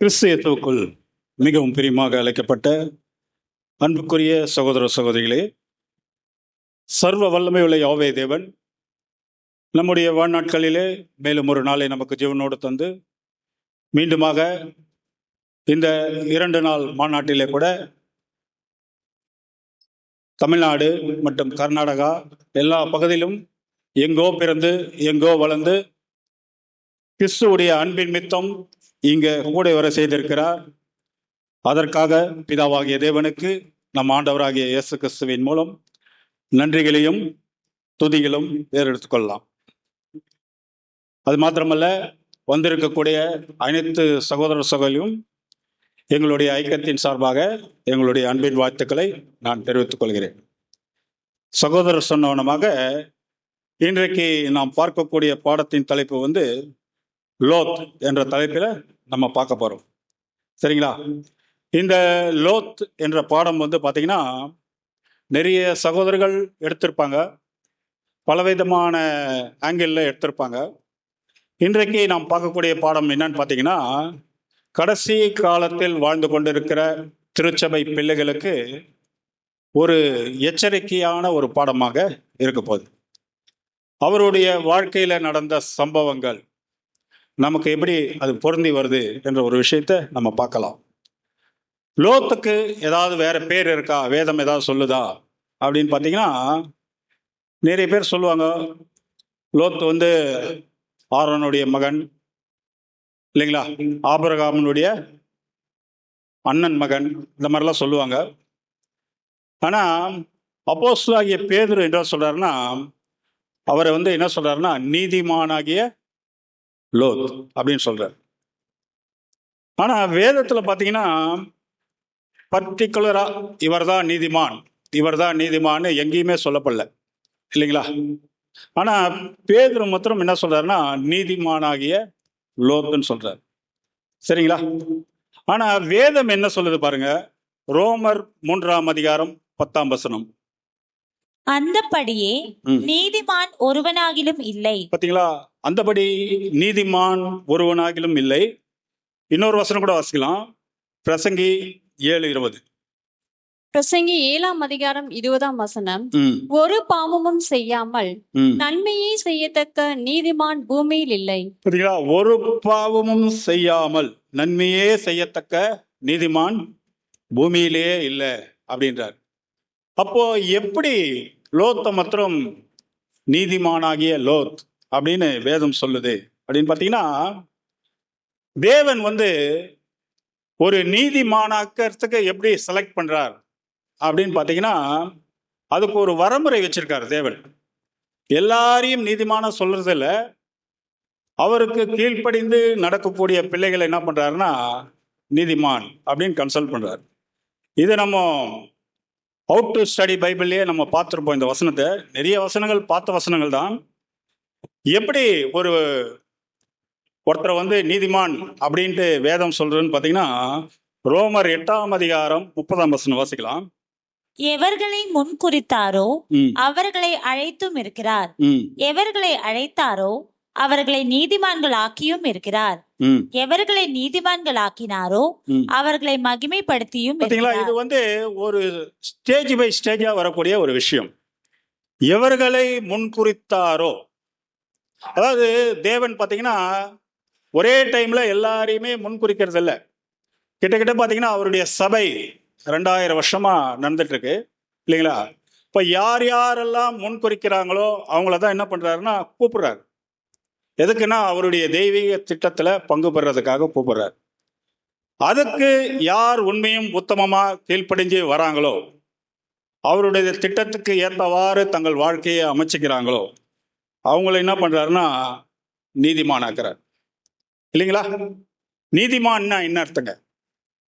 கிறிஸ்து இயேசுவுக்குள் மிகவும் பிரியமாக அழைக்கப்பட்ட அன்புக்குரிய சகோதர சகோதரிகளே, சர்வ வல்லமை உள்ள யாவே தேவன் நம்முடைய வாழ்நாட்களிலே மேலும் ஒரு நாளை நமக்கு ஜீவனோடு தந்து மீண்டுமாக இந்த 2 நாள் மாநாட்டிலே கூட தமிழ்நாடு மற்றும் கர்நாடகா எல்லா பகுதியிலும் எங்கோ பிறந்து எங்கோ வளர்ந்து கிறிஸ்துவுடைய அன்பின் மித்தம் இங்கே கூட வர செய்திருக்கிறார். அதற்காக பிதாவாகிய தேவனுக்கு நம் ஆண்டவராகிய இயேசு கிறிஸ்துவின் மூலம் நன்றிகளையும் துதிகளும் ஏறெடுத்துக் கொள்ளலாம். அது மாத்திரமல்ல, வந்திருக்கக்கூடிய அனைத்து சகோதர சகோதரியும் எங்களுடைய ஐக்கியத்தின் சார்பாக எங்களுடைய அன்பின் வாழ்த்துக்களை நான் தெரிவித்துக் கொள்கிறேன். சகோதரர் சொன்னவனமாக இன்றைக்கு நாம் பார்க்கக்கூடிய பாடத்தின் தலைப்பு லோத் என்ற தலைப்பில் நம்ம பார்க்க போறோம். சரிங்களா? இந்த லோத் என்ற பாடம் பார்த்தீங்கன்னா நிறைய சகோதரர்கள் எடுத்திருப்பாங்க, பலவிதமான ஆங்கிளில் எடுத்திருப்பாங்க. இன்றைக்கு நாம் பார்க்கக்கூடிய பாடம் என்னன்னு பார்த்தீங்கன்னா, கடைசி காலத்தில் வாழ்ந்து கொண்டிருக்கிற திருச்சபை பிள்ளைகளுக்கு ஒரு எச்சரிக்கையான ஒரு பாடமாக இருக்க போகுது. அவருடைய வாழ்க்கையில் நடந்த சம்பவங்கள் நமக்கு எப்படி அது பொருந்தி வருது என்ற ஒரு விஷயத்தை நம்ம பார்க்கலாம். லோத்துக்கு ஏதாவது வேற பேர் இருக்கா, வேதம் ஏதாவது சொல்லுதா அப்படின்னு பார்த்தீங்கன்னா, நிறைய பேர் சொல்லுவாங்க லோத்து ஆரோனுடைய மகன் இல்லைங்களா, ஆபிரகாமினுடைய அண்ணன் மகன், இந்த மாதிரிலாம் சொல்லுவாங்க. ஆனால் அப்போஸ்தலனாகிய பேதுரு என்ன சொல்றாருன்னா, அவரை என்ன சொல்றாருன்னா நீதிமானாகிய லோத் அப்படின்னு சொல்றார். ஆனா வேதத்துல பாத்தீங்கன்னா பர்டிகுலரா இவர் தான் நீதிமான், இவர் தான் நீதிமான்னு எங்கேயுமே சொல்லப்படல இல்லைங்களா. ஆனா பேதுரு மாத்திரம் என்ன சொல்றாருன்னா நீதிமானாகிய லோத்துன்னு சொல்றாரு. சரிங்களா? ஆனா வேதம் என்ன சொல்லுது பாருங்க, ரோமர் 3ஆம் அதிகாரம் 10ஆம் வசனம். அந்தபடியே நீதிமான் ஒருவனாகிலும் இல்லை. பாத்தீங்களா? அந்தபடி நீதிமான் ஒருவனாகிலும் இல்லை. இன்னொரு வசனம் கூட வாசிக்கலாம், பிரசங்கி 7:20. பிரசங்கி 7ஆம் அதிகாரம் 20ஆம் வசனம். ஒரு பாவமும் செய்யாமல் நன்மையை செய்யத்தக்க நீதிமான் பூமியில் இல்லை. பாத்தீங்களா? ஒரு பாவமும் செய்யாமல் நன்மையே செய்யத்தக்க நீதிமான் பூமியிலேயே இல்லை அப்படின்றார். அப்போ எப்படி லோத்த மாத்திரம் நீதிமானாகிய லோத் அப்படின்னு வேதம் சொல்லுது அப்படின்னு பார்த்தீங்கன்னா, தேவன் ஒரு நீதிமானாக்கிறதுக்கு எப்படி செலக்ட் பண்றார் அப்படின்னு பார்த்தீங்கன்னா, அதுக்கு ஒரு வரமுறை வச்சிருக்காரு தேவன். எல்லாரையும் நீதிமான சொல்றது இல்லை, அவருக்கு கீழ்ப்படிந்து நடக்கக்கூடிய பிள்ளைகளை என்ன பண்றாருன்னா நீதிமான் அப்படின்னு கன்சல்ட் பண்றாரு. இது நம்ம அவுட் டு ஸ்டடி பைபிள்லேயே நம்ம பார்த்துருப்போம். இந்த வசனத்தை நிறைய வசனங்கள் பார்த்த வசனங்கள் தான். எப்படி ஒருத்தரை நீதிமான் அப்படின்ட்டு வேதம் சொல்றதுன்னு பார்த்தீங்கன்னா, ரோமர் 8ஆம் அதிகாரம் 30ஆம் வசனம் வாசிக்கலாம். எவர்களை முன்குறித்தாரோ அவர்களை அழைத்தும் இருக்கிறார், எவர்களை அழைத்தாரோ அவர்களை நீதிமான்கள் ஆக்கியும் இருக்கிறார், எவர்களை நீதிமான்கள் ஆக்கினாரோ அவர்களை மகிமைப்படுத்தியும். இது ஒரு ஸ்டேஜ் பை ஸ்டேஜா வரக்கூடிய ஒரு விஷயம். எவர்களை முன்குறித்தாரோ, அதாவது தேவன் பார்த்தீங்கன்னா ஒரே டைம்ல எல்லாரையுமே முன்குறிக்கிறது இல்லை. கிட்டத்தட்ட பார்த்தீங்கன்னா அவருடைய சபை 2000 வருஷமா நடந்துட்டு இருக்கு இல்லைங்களா. இப்போ யார் யாரெல்லாம் முன்குறிக்கிறாங்களோ அவங்கள தான் என்ன பண்றாருன்னா கூப்பிடுறாரு. எதுக்குன்னா அவருடைய தெய்வீக திட்டத்துல பங்கு பெறதுக்காக கூப்பிடுறாரு. அதுக்கு யார் உண்மையும் உத்தமமா கீழ்ப்படிஞ்சு வராங்களோ, அவருடைய திட்டத்துக்கு ஏற்றவாறு தங்கள் வாழ்க்கையை அமைச்சுக்கிறாங்களோ, அவங்கள என்ன பண்றாருன்னா நீதிமானாக்குறார் இல்லைங்களா. நீதிமான்னா என்ன அர்த்தங்க?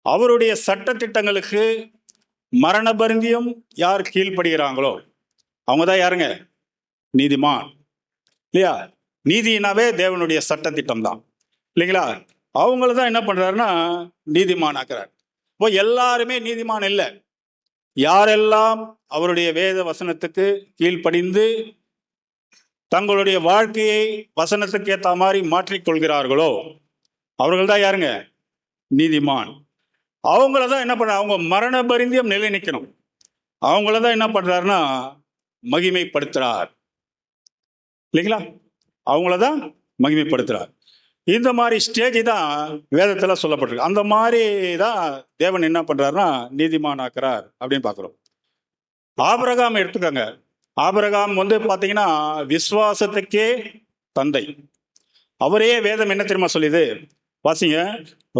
அவருடைய சட்ட திட்டங்களுக்கு மரண பரிந்தியும் யார் கீழ்ப்படுகிறாங்களோ அவங்க தான் யாருங்க? நீதிமான் இல்லையா. நீதினாவே தேவனுடைய சட்ட திட்டம் தான் இல்லைங்களா. அவங்கள தான் என்ன பண்றாருன்னா நீதிமான் ஆக்குறார். இப்போ எல்லாருமே நீதிமான் இல்லை. யாரெல்லாம் அவருடைய வேத வசனத்துக்கு கீழ்ப்படிந்து தங்களுடைய வாழ்க்கையை வசனத்துக்கு ஏற்ற மாதிரி மாற்றிக்கொள்கிறார்களோ அவர்கள் தான் யாருங்க? நீதிமான். அவங்கள தான் என்ன பண்ற, அவங்க மரண பரிந்தியம் நிலை நிற்கணும். அவங்கள தான் என்ன பண்றாருன்னா மகிமைப்படுத்துறார் இல்லைங்களா? அவங்கள தான் மகிமைப்படுத்துறார். இந்த மாதிரி ஸ்டேஜ் தான் வேதத்தில் சொல்லப்பட்டிருக்கு. அந்த மாதிரி தான் தேவன் என்ன பண்றாருன்னா நீதிமான் ஆக்குறார் அப்படின்னு பார்க்குறோம். ஆபிரகாம் எடுத்துக்கோங்க. ஆபிரகாம் வந்து பார்த்தீங்கன்னா விசுவாசத்துக்கே தந்தை. அவரே வேதம் என்ன தெரியுமா சொல்லுது? வாசிங்க,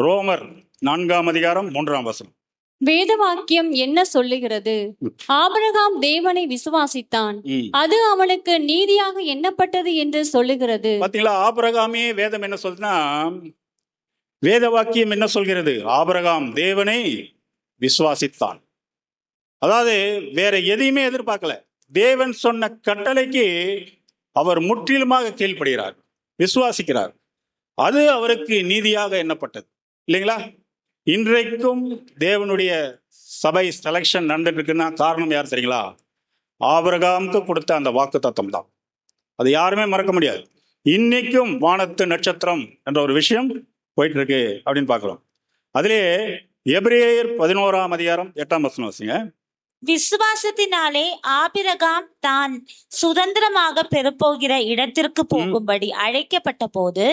ரோமர் 4:3. வேத வாக்கியம் என்ன சொல்லுகிறது? ஆபிரகாம் தேவனை விசுவாசித்தான், அது அவனுக்கு நீதியாக எண்ணப்பட்டது என்று சொல்லுகிறது. பாத்தீங்களா? ஆபிரகாமே வேதம் என்ன சொல்லுதுன்னா, வேத வாக்கியம் என்ன சொல்கிறது? ஆபிரகாம் தேவனை விசுவாசித்தான். அதாவது வேற எதையுமே எதிர்பார்க்கல. தேவன் சொன்ன கட்டளைக்கு அவர் முற்றிலுமாக கீழ்ப்படுகிறார், விசுவாசிக்கிறார். அது அவருக்கு நீதியாக எண்ணப்பட்டது இல்லைங்களா? இன்றைக்கும் தேவனுடைய சபை செலக்ஷன் நடந்துட்டு இருக்குன்னா காரணம் யார் தெரியுங்களா? ஆபிரகாமுக்கு கொடுத்த அந்த வாக்கு தத்தம் தான். அது யாருமே மறக்க முடியாது. இன்னைக்கும் வானத்து நட்சத்திரம் என்ற ஒரு விஷயம் போயிட்டு இருக்கு அப்படின்னு பார்க்கிறோம். அதிலே எபிரேயர் 11:8 வாசிங்க. விசுவாசத்தினாலே ஆபிரகாம் தான் சுதந்திரமாக பெறப்போகிற இடத்திற்கு போகும்படி அழைக்கப்பட்ட போது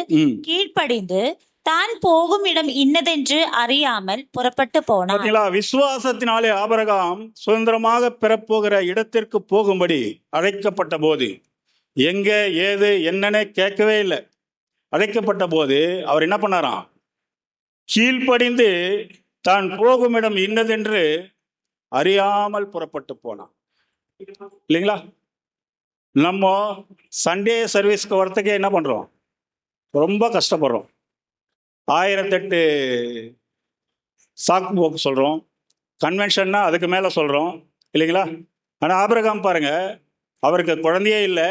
கீழ்ப்படிந்து தான் போகும் இடம் இன்னதென்று அறியாமல் புறப்பட்டு போனார். விசுவாசத்தினாலே ஆபிரகாம் சுதந்திரமாக பெறப்போகிற இடத்திற்கு போகும்படி அழைக்கப்பட்ட போது, எங்க ஏது என்னன்னு கேட்கவே இல்லை. அழைக்கப்பட்ட போது அவர் என்ன பண்ணாராம்? கீழ்ப்படிந்து தான் போகும் இடம் இன்னதென்று அறியாமல் புறப்பட்டு போனான் இல்லைங்களா? நம்ம சண்டே சர்வீஸ்க்கு வரத்துக்கே என்ன பண்றோம்? ரொம்ப கஷ்டப்படுறோம். 1008 சாக்கு போக்கு சொல்றோம். கன்வென்ஷன்னா அதுக்கு மேல சொல்றோம் இல்லைங்களா? ஆனா ஆபிரகாம் பாருங்க, அவருக்கு குழந்தையே இல்லை,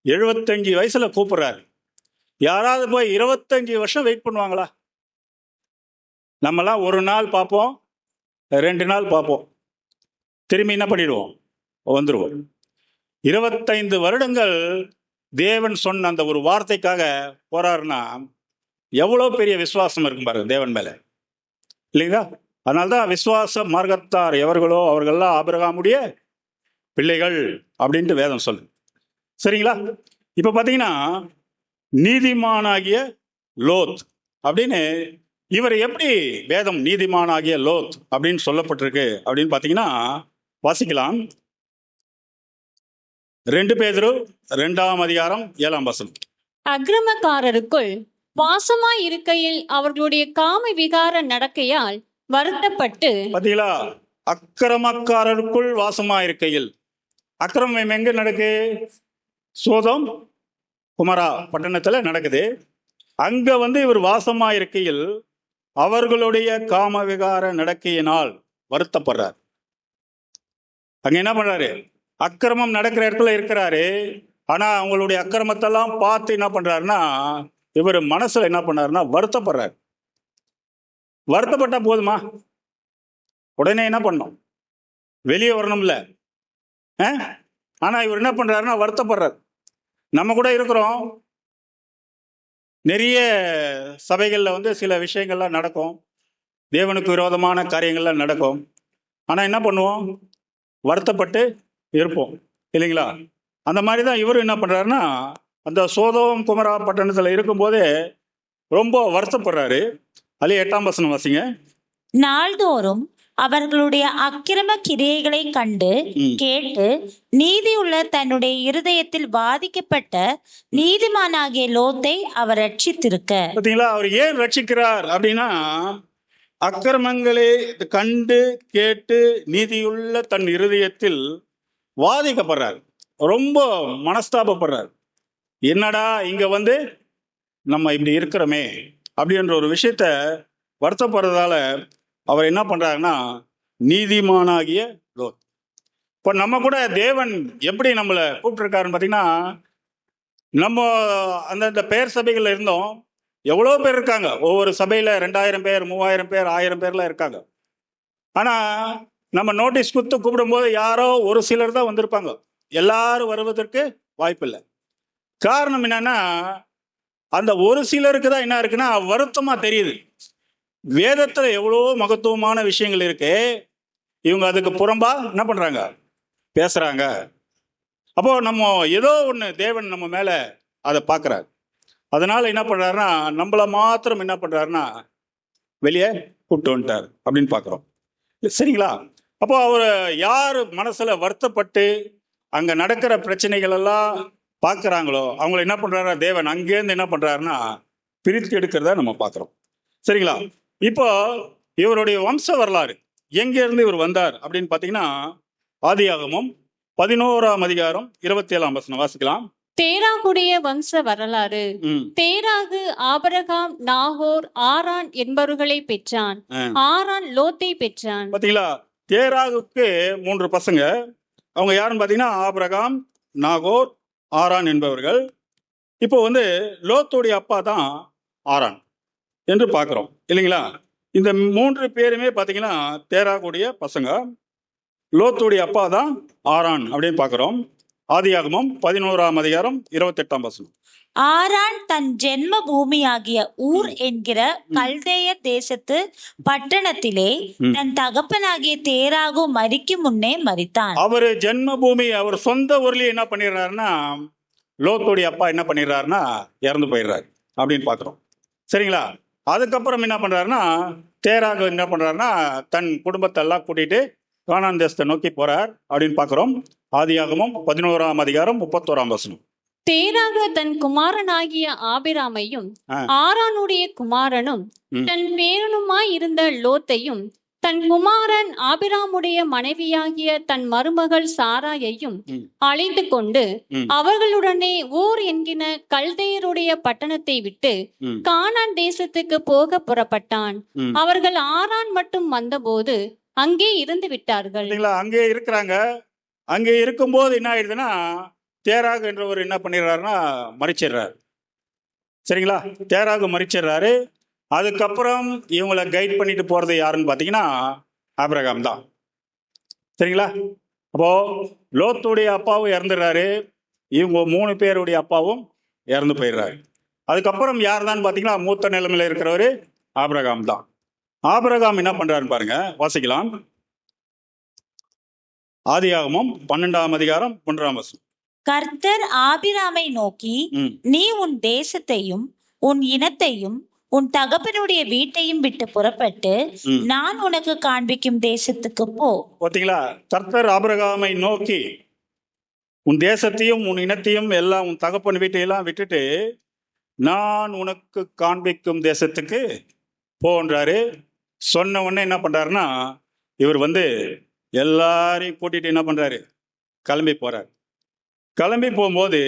75 வயசுல கூப்பிடுறாரு. யாராவது போய் 25 வருஷம் வெயிட் பண்ணுவாங்களா? நம்மலாம் ஒரு நாள் பார்ப்போம், 2 நாள் பார்ப்போம், திரும்பி என்ன பண்ணிடுவோம்? வந்துடுவோம். 25 வருடங்கள் தேவன் சொன்ன அந்த ஒரு வார்த்தைக்காக போறாருன்னா எவ்வளோ பெரிய விசுவாசம் இருக்கும் பாருங்க தேவன் மேல இல்லைங்களா? அதனால்தான் விசுவாச மார்க்கத்தார் எவர்களோ அவர்கள்லாம் ஆபிரகாமுடைய பிள்ளைகள் அப்படின்ட்டு வேதம் சொல்லு. சரிங்களா? இப்ப பாத்தீங்கன்னா நீதிமானாகிய லோத் அப்படின்னு, இவர் எப்படி வேதம் நீதிமானாகிய லோத் அப்படின்னு சொல்லப்பட்டிருக்கு அப்படின்னு பாத்தீங்கன்னா வாசிக்கலாம். 2 பேதுரு 2:7. அக்கிரமக்காரருக்குள் வாசமாய் இருக்கையில் அவர்களுடைய காம விகார நடக்கையால் வருத்தப்பட்டு. பாத்தீங்களா? அக்கிரமக்காரருக்குள் வாசமா இருக்கையில். அக்கிரமம் எங்க நடக்கு? சோதோம் குமரா பட்டணத்துல நடக்குது. அங்க வந்து இவர் வாசமா இருக்கையில் அவர்களுடைய காம விகார நடக்கையினால் வருத்தப்படுறார். அங்க என்ன பண்றாரு? அக்கிரமம் நடக்கிற இடத்துல இருக்கிறாரு. ஆனா அவங்களுடைய அக்கிரமத்தெல்லாம் பார்த்து என்ன பண்றாருன்னா இவர் மனசுல என்ன பண்ணாருன்னா வருத்தப்படுறாரு. வருத்தப்பட்டா போதுமா? உடனே என்ன பண்ணும்? வெளியே வரணும்ல. ஆனா இவர் என்ன பண்றாருன்னா வருத்தப்படுறார். நம்ம கூட இருக்கிறோம், நிறைய சபைகள்ல வந்து சில விஷயங்கள்லாம் நடக்கும், தேவனுக்கு விரோதமான காரியங்கள்லாம் நடக்கும். ஆனா என்ன பண்ணுவோம்? வருத்தப்பட்டு இருப்போம் இல்லைங்களா? அந்த மாதிரி தான் இவரும் என்ன பண்றாருன்னா அந்த சோதோம் குமரா பட்டணத்துல இருக்கும்போதே ரொம்ப வருத்தப்படுறாரு. அதுல 8 வாசிங்க. நாள்தோறும் அவர்களுடைய அக்கிரம கிரியைகளை கண்டு கேட்டு நீதியுள்ள தன்னுடைய இருதயத்தில் பாதிக்கப்பட்ட நீதிமானாகிய லோத்தை அவர் ரட்சித்திருக்க. பாத்தீங்களா? அவர் ஏன் ரட்சிக்கிறார் அப்படின்னா, அக்கிரமங்களை கண்டு கேட்டு நீதியுள்ள தன் இருதயத்தில் வாதிக்கப்படுறார். ரொம்ப மனஸ்தாபப்படுறார். என்னடா இங்க வந்து நம்ம இப்படி இருக்கிறோமே அப்படின்ற ஒரு விஷயத்த வருத்தப்படுறதால அவர் என்ன பண்றாருன்னா நீதிமானாகிய லோத். இப்போ நம்ம கூட தேவன் எப்படி நம்மளை கூப்பிட்டுருக்காருன்னு பார்த்தீங்கன்னா, நம்ம அந்தந்த பெயர் சபைகள்ல இருந்தோம். எவ்வளோ பேர் இருக்காங்க. ஒவ்வொரு சபையில 2000 பேர், 3000 பேர், 1000 பேர்லாம் இருக்காங்க. ஆனா நம்ம நோட்டீஸ் கொடுத்து கூப்பிடும்போது யாரோ ஒரு சிலர் தான் வந்திருப்பாங்க. எல்லாரும் வருவதற்கு வாய்ப்பில்லை. காரணம் என்னன்னா, அந்த ஒரு சிலருக்கு தான் என்ன இருக்குன்னா வருத்தமா தெரியுது. வேதத்துல எவ்வளோ மகத்துவமான விஷயங்கள் இருக்கு, இவங்க அதுக்கு புறம்பா என்ன பண்றாங்க, பேசுறாங்க. அப்போ நம்ம ஏதோ ஒண்ணு தேவன் நம்ம மேல அதை பார்க்கிறார். அதனால என்ன பண்றாருன்னா, நம்மள மாத்திரம் என்ன பண்றாருன்னா வெளியே கூப்பிட்டு வந்துட்டார் அப்படின்னு பார்க்குறோம். சரிங்களா? அப்போ அவர் யார் மனசுல வருத்தப்பட்டு அங்க நடக்கிற பிரச்சனைகள் எல்லாம் பார்க்குறாங்களோ அவங்கள என்ன பண்றாரு தேவன் அங்கேருந்து என்ன பண்றாருன்னா பிரித்து எடுக்கிறத நம்ம பார்க்குறோம். சரிங்களா? இப்போ இவருடைய வம்ச வரலாறு எங்கேருந்து இவர் வந்தார் அப்படின்னு பார்த்தீங்கன்னா, ஆதியாகமம் 11ஆம் அதிகாரம் 27ஆம் வசனம் வாசிக்கலாம். தேராகுடைய வம்ச வரலாறு. தேராகு ஆபிரகாம், நாகோர், ஆரான் என்பவர்களை பெற்றான். ஆரான் லோத்தை பெற்றான். பாத்தீங்களா? தேராகுக்கு 3 பசங்க. அவங்க யாருன்னு பாத்தீங்கன்னா ஆபிரகாம், நாகோர், ஆரான் என்பவர்கள். இப்போ லோத்துடைய அப்பா தான் ஆரான் என்று பார்க்கிறோம் இல்லைங்களா? இந்த 3 பேருமே பாத்தீங்கன்னா தேராகுடைய பசங்க. லோத்துடைய அப்பா தான் ஆரான் அப்படின்னு பார்க்கிறோம். ஆதியாகமம் 11ஆம் அதிகாரம் 28ஆம் வசனம். ஆரான் தன் ஜென்ம பூமியாகிய ஊர் என்கிற கல்தேயர் தேசத்து பட்டணத்திலே தன் தகப்பனாகிய தேராகு மரிக்கும் முன்னே மரித்தான். அவர் ஜென்ம பூமி, அவர் சொந்த ஊர்லயே என்ன பண்ணிடுறாருன்னா, லோத்துடைய அப்பா என்ன பண்ணிடுறாருன்னா இறந்து போயிடுறாரு அப்படின்னு பார்க்குறோம். சரிங்களா? அதுக்கப்புறம் என்ன பண்றாருன்னா, தேராகு என்ன பண்றாருன்னா தன் குடும்பத்தை எல்லாம் கூட்டிட்டு கானான் தேசத்தை நோக்கி போறார் அப்படின்னு பார்க்கிறோம். ஆதியாகமம் 11ஆம் அதிகாரம் 31ஆம் வசனம். தேராக தன் குமாரனாகிய ஆபிராமையும் ஆரானுடைய குமாரனும் தன் பேரனுமாய் இருந்த லோத்தையும் தன் குமாரன் ஆபிராமுடைய மனைவியாகிய தன் மருமகள் சாராயையும் அழைத்து கொண்டு அவர்களுடனே ஊர் என்கிற கல்தேயருடைய பட்டணத்தை விட்டு கானான் தேசத்துக்கு போக புறப்பட்டான். அவர்கள் ஆரான் மட்டும் வந்தபோது அங்கே இருந்து விட்டார்கள். அங்கே இருக்கிறாங்க. அங்கே இருக்கும்போது என்ன ஆயிடுதுன்னா, தேராகு என்றவர் என்ன பண்ணிடுறாருன்னா மறிச்சிடுறாரு. சரிங்களா? தேராகு மறிச்சிடுறாரு. அதுக்கப்புறம் இவங்களை கைட் பண்ணிட்டு போறது யாருன்னு பார்த்தீங்கன்னா ஆபிரகாம் தான். சரிங்களா? அப்போ லோத்துடைய அப்பாவும் இறந்துடுறாரு, இவங்க 3 பேருடைய அப்பாவும் இறந்து போயிடுறாரு. அதுக்கப்புறம் யார் தான் பார்த்தீங்கன்னா மூத்த நிலைமையில இருக்கிறவரு ஆபிரகாம் தான். ஆபிரகாம் என்ன பண்றாருன்னு பாருங்க, வாசிக்கலாம். ஆதியாகமம் 12ஆம் அதிகாரம் 1ஆம் வசனம். கர்த்தர் ஆபிராமை நோக்கி, நீ உன் தேசத்தையும் உன் இனத்தையும் உன் தகப்பனுடைய வீட்டையும் விட்டு புறப்பட்டு நான் உனக்கு காண்பிக்கும் தேசத்துக்கு போ. பார்த்தீங்களா? கர்த்தர் ஆபிரகாமை நோக்கி உன் தேசத்தையும் உன் இனத்தையும் எல்லாம் உன் தகப்பன் வீட்டையெல்லாம் விட்டுட்டு நான் உனக்கு காண்பிக்கும் தேசத்துக்கு போன்றாரு. சொன்ன உடனே என்ன பண்றாருன்னா, இவர் எல்லாரையும் கூட்டிட்டு என்ன பண்றாரு, கிளம்பி போறாரு. கிளம்பி போகும்போது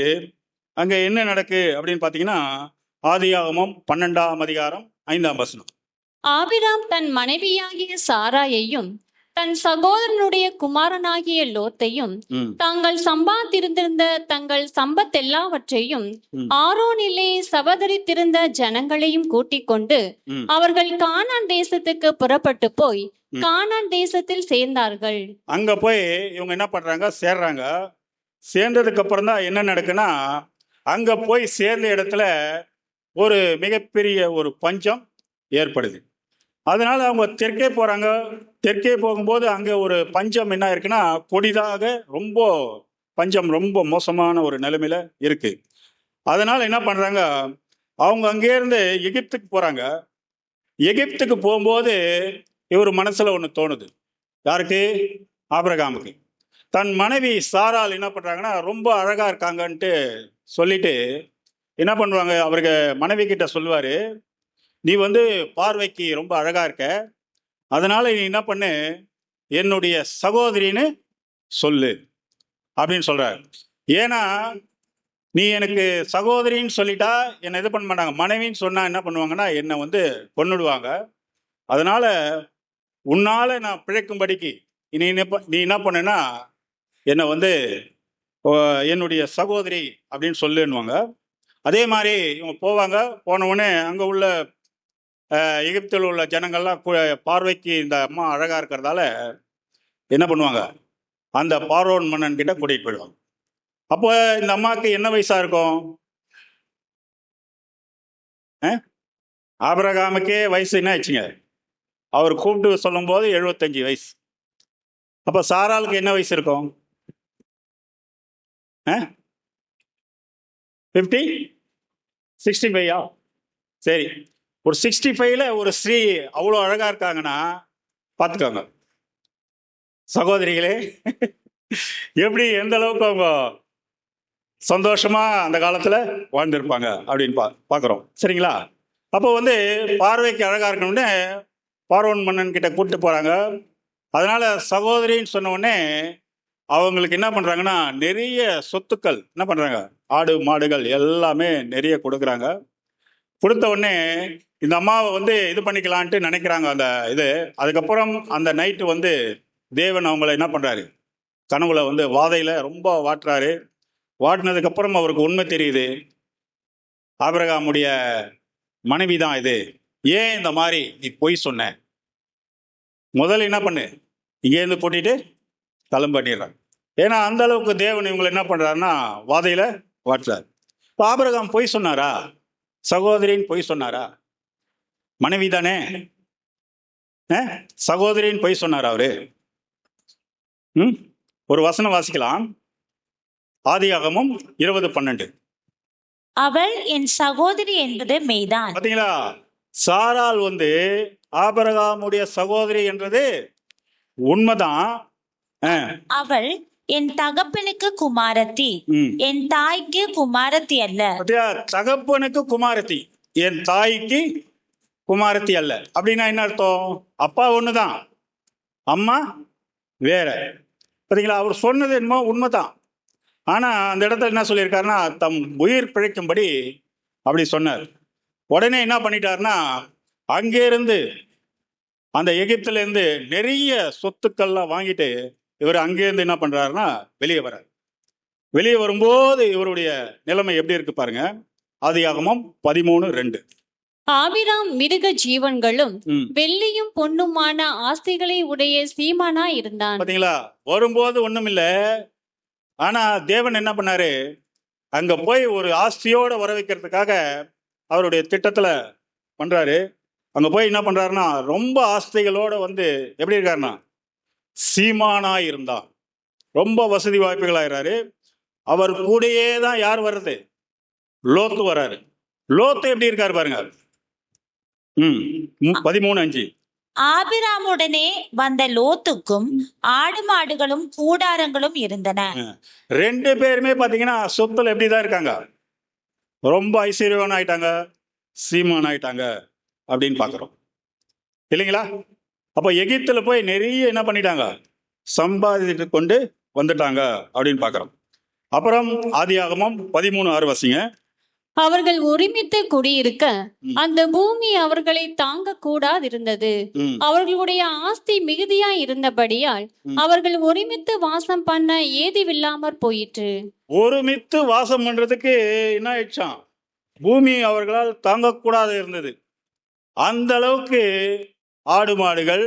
அங்க என்ன நடக்கு அப்படின்னு பாத்தீங்கன்னா, ஆதியாகமம் 12ஆம் அதிகாரம் 5ஆம் வசனம். ஆபிராம் தன் மனைவியாகிய சாராயையும் தன் சகோதரனுடைய குமாரனாகிய லோத்தையும் தாங்கள் சம்பாதித்திருந்த தங்கள் சம்பத்தெல்லாவற்றையும் ஆரோனிலே சபதரித்திருந்த ஜனங்களையும் கூட்டிக் கொண்டு அவர்கள் கானான் தேசத்துக்கு புறப்பட்டு போய் கானான் தேசத்தில் சேர்ந்தார்கள். அங்க போய் இவங்க என்ன பண்றாங்க, சேர்றாங்க. சேர்ந்ததுக்கு அப்புறம் தான் என்ன நடக்குன்னா, அங்க போய் சேர்ந்த இடத்துல ஒரு மிகப்பெரிய ஒரு பஞ்சம் ஏற்படுது. அதனால அவங்க தெற்கே போறாங்க. தெற்கே போகும்போது அங்க ஒரு பஞ்சம் என்ன இருக்குன்னா, கொடிதாக பஞ்சம் ரொம்ப மோசமான ஒரு நிலைமையில இருக்கு. அதனால என்ன பண்றாங்க, அவங்க அங்கே இருந்து எகிப்துக்கு போறாங்க. எகிப்துக்கு போகும்போது இவர் மனசுல ஒண்ணு தோணுது. யாருக்கு? ஆபிரகாமுக்கு. தன் மனைவி சாரால் என்ன பண்றாங்கன்னா, ரொம்ப அழகா இருக்காங்கன்ட்டு சொல்லிட்டு என்ன பண்ணுவாங்க, அவருக்கு மனைவி கிட்ட சொல்லுவாரு, நீ பார்வைக்கு ரொம்ப அழகா இருக்க, அதனால நீ என்ன பண்ணு, என்னுடைய சகோதரின்னு சொல்லு அப்படின்னு சொல்றாரு. ஏன்னா நீ எனக்கு சகோதரின்னு சொல்லிட்டா என்னை இது பண்ண மாட்டாங்க. மனைவின்னு சொன்னா என்ன பண்ணுவாங்கன்னா, என்னை கொன்னுடுவாங்க. அதனால உன்னால நான் பிழைக்கும்படிக்கு நீ என்ன பண்ணுன்னா, என்னை என்னுடைய சகோதரி அப்படின்னு சொல்லுன்னுவாங்க. அதே மாதிரி இவங்க போவாங்க. போன உடனே அங்கே உள்ள எகிப்தில் உள்ள ஜனங்கள்லாம் பார்வைக்கு இந்த அம்மா அழகா இருக்கிறதால என்ன பண்ணுவாங்க, அந்த பார்வோன் மன்னன் கிட்ட கூட்டிகிட்டு போயிடுவாங்க. அப்போ இந்த அம்மாவுக்கு என்ன வயசா இருக்கும்? ஆபிரகாமுக்கே வயசு என்ன ஆச்சுங்க, அவர் கூப்பிட்டு சொல்லும்போது 75 வயசு. அப்போ சாராளுக்கு என்ன வயசு இருக்கும்? 50 65. சரி, ஒரு 65ல ஒரு ஸ்ரீ அவ்வளோ அழகா இருக்காங்கன்னா பார்த்துக்கோங்க சகோதரிகளே, எப்படி எந்த அளவுக்கு அவங்க சந்தோஷமா அந்த காலத்துல வாழ்ந்திருப்பாங்க அப்படின்னு பார்க்குறோம். சரிங்களா? அப்போ வந்து பார்வைக்கு அழகா இருக்கணும்னு பார்வோன் மன்னன் கிட்ட கூப்பிட்டு போறாங்க. அதனால சகோதரின்னு சொன்ன உடனே அவங்களுக்கு என்ன பண்றாங்கன்னா நிறைய சொத்துக்கள் என்ன பண்றாங்க, ஆடு மாடுகள் எல்லாமே நிறைய கொடுக்குறாங்க. கொடுத்த உடனே இந்த அம்மாவை வந்து இது பண்ணிக்கலான்ட்டு நினைக்கிறாங்க அந்த இது. அதுக்கப்புறம் அந்த நைட்டு வந்து தேவன் அவங்கள என்ன பண்றாரு, கனவுல வந்து வாதையில ரொம்ப வாட்டுறாரு. வாட்டினதுக்கு அப்புறம் அவருக்கு உண்மை தெரியுது, ஆபிரகாமுடைய மனைவி தான் இது. ஏன் இந்த மாதிரி நீ பொய் சொன்ன? முதல்ல என்ன பண்ணு, இங்கேருந்து கூட்டிட்டு கிளம்பிடுறாங்க. ஏன்னா அந்த அளவுக்கு தேவன் இவங்களை என்ன பண்றாருன்னா வாதையில வாட்டுறாரு. இப்போ ஆபிரகாம் பொய் சொன்னாரா? சகோதரின் பொய் சொன்னாரா? மனைவி தானே, சகோதரின் பொய் சொன்னாரா அவரு? ஒரு வசனம் வாசிக்கலாம். ஆதியாகமம் 20:12. அவள் என் சகோதரி என்பது மெய்தான். பாத்தீங்களா? சாராள் வந்து ஆபிரகாமுடைய சகோதரி என்றது உண்மைதான். அவள் என் தகப்பனுக்கு குமாரத்தி, என் தாய்க்கு குமாரத்தி அல்ல. தகப்பனுக்கு குமாரத்தி, என் தாய்க்கு குமாரத்தி அல்ல. அப்படின்னா என்ன அர்த்தம்? அப்பா ஒண்ணுதான், அம்மா வேற. பாத்தீங்களா? அவர் சொன்னது என்னமோ உண்மைதான். ஆனா அந்த இடத்துல என்ன சொல்லியிருக்காருன்னா தம் உயிர் பிழைக்கும்படி அப்படி சொன்னார். உடனே என்ன பண்ணிட்டாருன்னா அங்கே இருந்து அந்த எகிப்துல இருந்து நிறைய சொத்துக்கள்லாம் வாங்கிட்டு இவர் அங்கேருந்து என்ன பண்றாருன்னா வெளியே வர்றார். வெளியே வரும்போது இவருடைய நிலைமை எப்படி இருக்கு பாருங்க. ஆதியாகமம் 13:2. ஆபிராம் மிருக ஜீவன்களும் வெள்ளியும் பொன்னுமான ஆஸ்திகளை உடைய சீமானா இருந்தான். பாத்தீங்களா? வரும்போது ஒண்ணும் இல்ல, ஆனா தேவன் என்ன பண்ணாரு, அங்க போய் ஒரு ஆஸ்தியோட வர வைக்கிறதுக்காக அவருடைய திட்டத்துல பண்றாரு. அங்க போய் என்ன பண்றாருன்னா ரொம்ப ஆஸ்திகளோட வந்து எப்படி இருக்காருன்னா சீமானா இருந்தான். ரொம்ப வசதி வாய்ப்புகளாகிறாரு. அவர் கூடயே தான் யார் வர்றது, லோத்து வர்றாரு. லோத்து எப்படி இருக்காரு பாருங்க. 13:5. ஆபிராமுடனே வந்த லோத்துக்கும் ஆடு மாடுகளும் கூடாரங்களும் இருந்தன. 2 பேருமே பாத்தீங்கன்னா சொத்துல எப்படிதான் இருக்காங்க, ரொம்ப ஐஸ்வர்யவான் ஆயிட்டாங்க, சீமான் ஆயிட்டாங்க அப்படின்னு பாக்குறோம் இல்லைங்களா? அப்ப எகிப்துல போய் நிறைய என்ன பண்ணிட்டாங்க, சம்பாதித்து கொண்டு வந்துட்டாங்க அப்படின்னு பாக்குறோம். அப்புறம் ஆதியாகமம் 13:6 வாசிங்க. அவர்கள் ஒருமித்து குடியிருக்க அந்த பூமி அவர்களை தாங்க கூடாதிருந்தது. அவர்களுடைய ஆஸ்தி மிகுதியா இருந்தபடியால் அவர்கள் ஒருமித்து வாசம் பண்ண ஏதுவில்லாமற் போயிற்று. ஒருமித்து வாசம் பண்றதுக்கு என்ன ஆயிடுச்சான், பூமி அவர்களால் தாங்கக்கூடாது இருந்தது. அந்த அளவுக்கு ஆடு மாடுகள்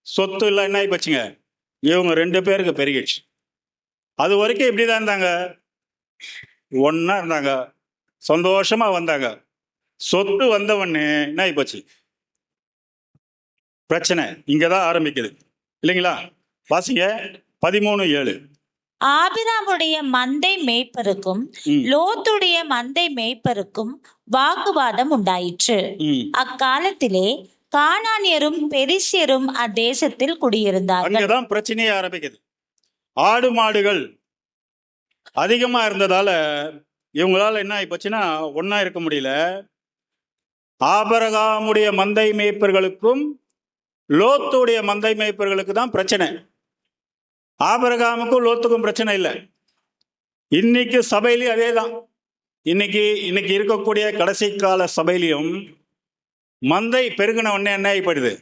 சொத்து எல்லாம் என்ன ஆகி போச்சுங்க, இவங்க 2 பேருக்கு பெருகிடுச்சு. அது வரைக்கும் இப்படிதான் இருந்தாங்க, ஒன்னா இருந்தாங்க, சந்தோஷமா வந்தாங்க. சொத்து வந்தவொடனே என்ன ஆகி போச்சு, பிரச்சனை இங்கதான் ஆரம்பிக்குது இல்லைங்களா? வாசிங்க 13:7. ஆபிராமுடைய மந்தை மேய்ப்பருக்கும் லோத்துடைய மந்தை மேய்ப்பருக்கும் வாக்குவாதம் உண்டாயிற்று. அக்காலத்திலே கானானியரும் பெரிசியரும் அத்தேசத்தில் குடியிருந்தார்கள். அங்கதான் பிரச்சனையே ஆரம்பிக்குது. ஆடு மாடுகள் அதிகமா இருந்ததால இவங்களால என்ன ஆகி போச்சுன்னா ஒன்னா இருக்க முடியல. ஆபிரகாமுடைய மந்தை மேய்ப்பர்களுக்கும் லோத்துடைய மந்தை மேய்ப்பர்களுக்கு தான் பிரச்சனை. ஆபிரகாமுக்கும் லோத்துக்கும் பிரச்சனை இல்லை. இன்னைக்கு சபையிலையும் அதே தான். இன்னைக்கு இருக்கக்கூடிய கடைசி கால சபையிலையும் மந்தை பெருகின உடனே என்ன ஆகிப்படுது,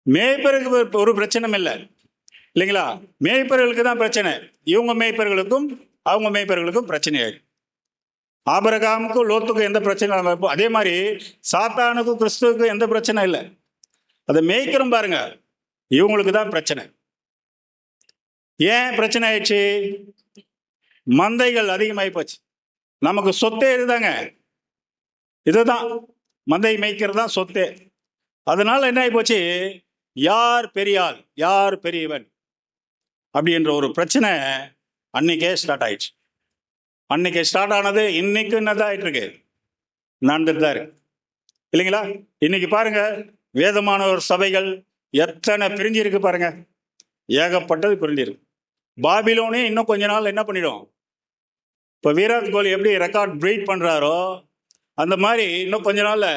மேய்ப்பருக்கு ஒரு பிரச்சனை இல்லை இல்லைங்களா? மேய்ப்பர்களுக்கு தான் பிரச்சனை. இவங்க மேய்ப்பர்களுக்கும் அவங்க மேய்ப்பர்களுக்கும் பிரச்சனை ஆயிடும். ஆபிரகாமுக்கும் லோத்துக்கும் எந்த பிரச்சனை, அதே மாதிரி சாத்தானுக்கும் கிறிஸ்துவுக்கும் எந்த பிரச்சனை இல்லை. அதை மேய்க்கிறோம் பாருங்க, இவங்களுக்கு தான் பிரச்சனை. ஏன் பிரச்சனை ஆயிடுச்சு? மந்தைகள் அதிகமாகி போச்சு. நமக்கு சொத்தே இதுதாங்க, இதுதான் மந்தை மேய்க்கிறது தான் சொத்தே. அதனால என்ன ஆகி போச்சு, யார் பெரியாள் யார் பெரியவன் அப்படின்ற ஒரு பிரச்சனை அன்னைக்கே ஸ்டார்ட் ஆயிடுச்சு. அன்னைக்கு ஸ்டார்ட் ஆனது இன்னைக்கு என்னதான் ஆயிட்டு இருக்கு, நடந்துட்டு தான் இருக்கு இல்லைங்களா? இன்னைக்கு பாருங்க, வேதமானவர் சபைகள் எத்தனை பிரிஞ்சிருக்கு பாருங்க, ஏகப்பட்டது பிரிஞ்சிருக்கு. பாபிலோனே இன்னும் கொஞ்ச நாள் என்ன பண்ணிடும், இப்போ விராட் கோலி எப்படி ரெக்கார்ட் பிரேக் பண்றாரோ அந்த மாதிரி இன்னும் கொஞ்ச நாள்ல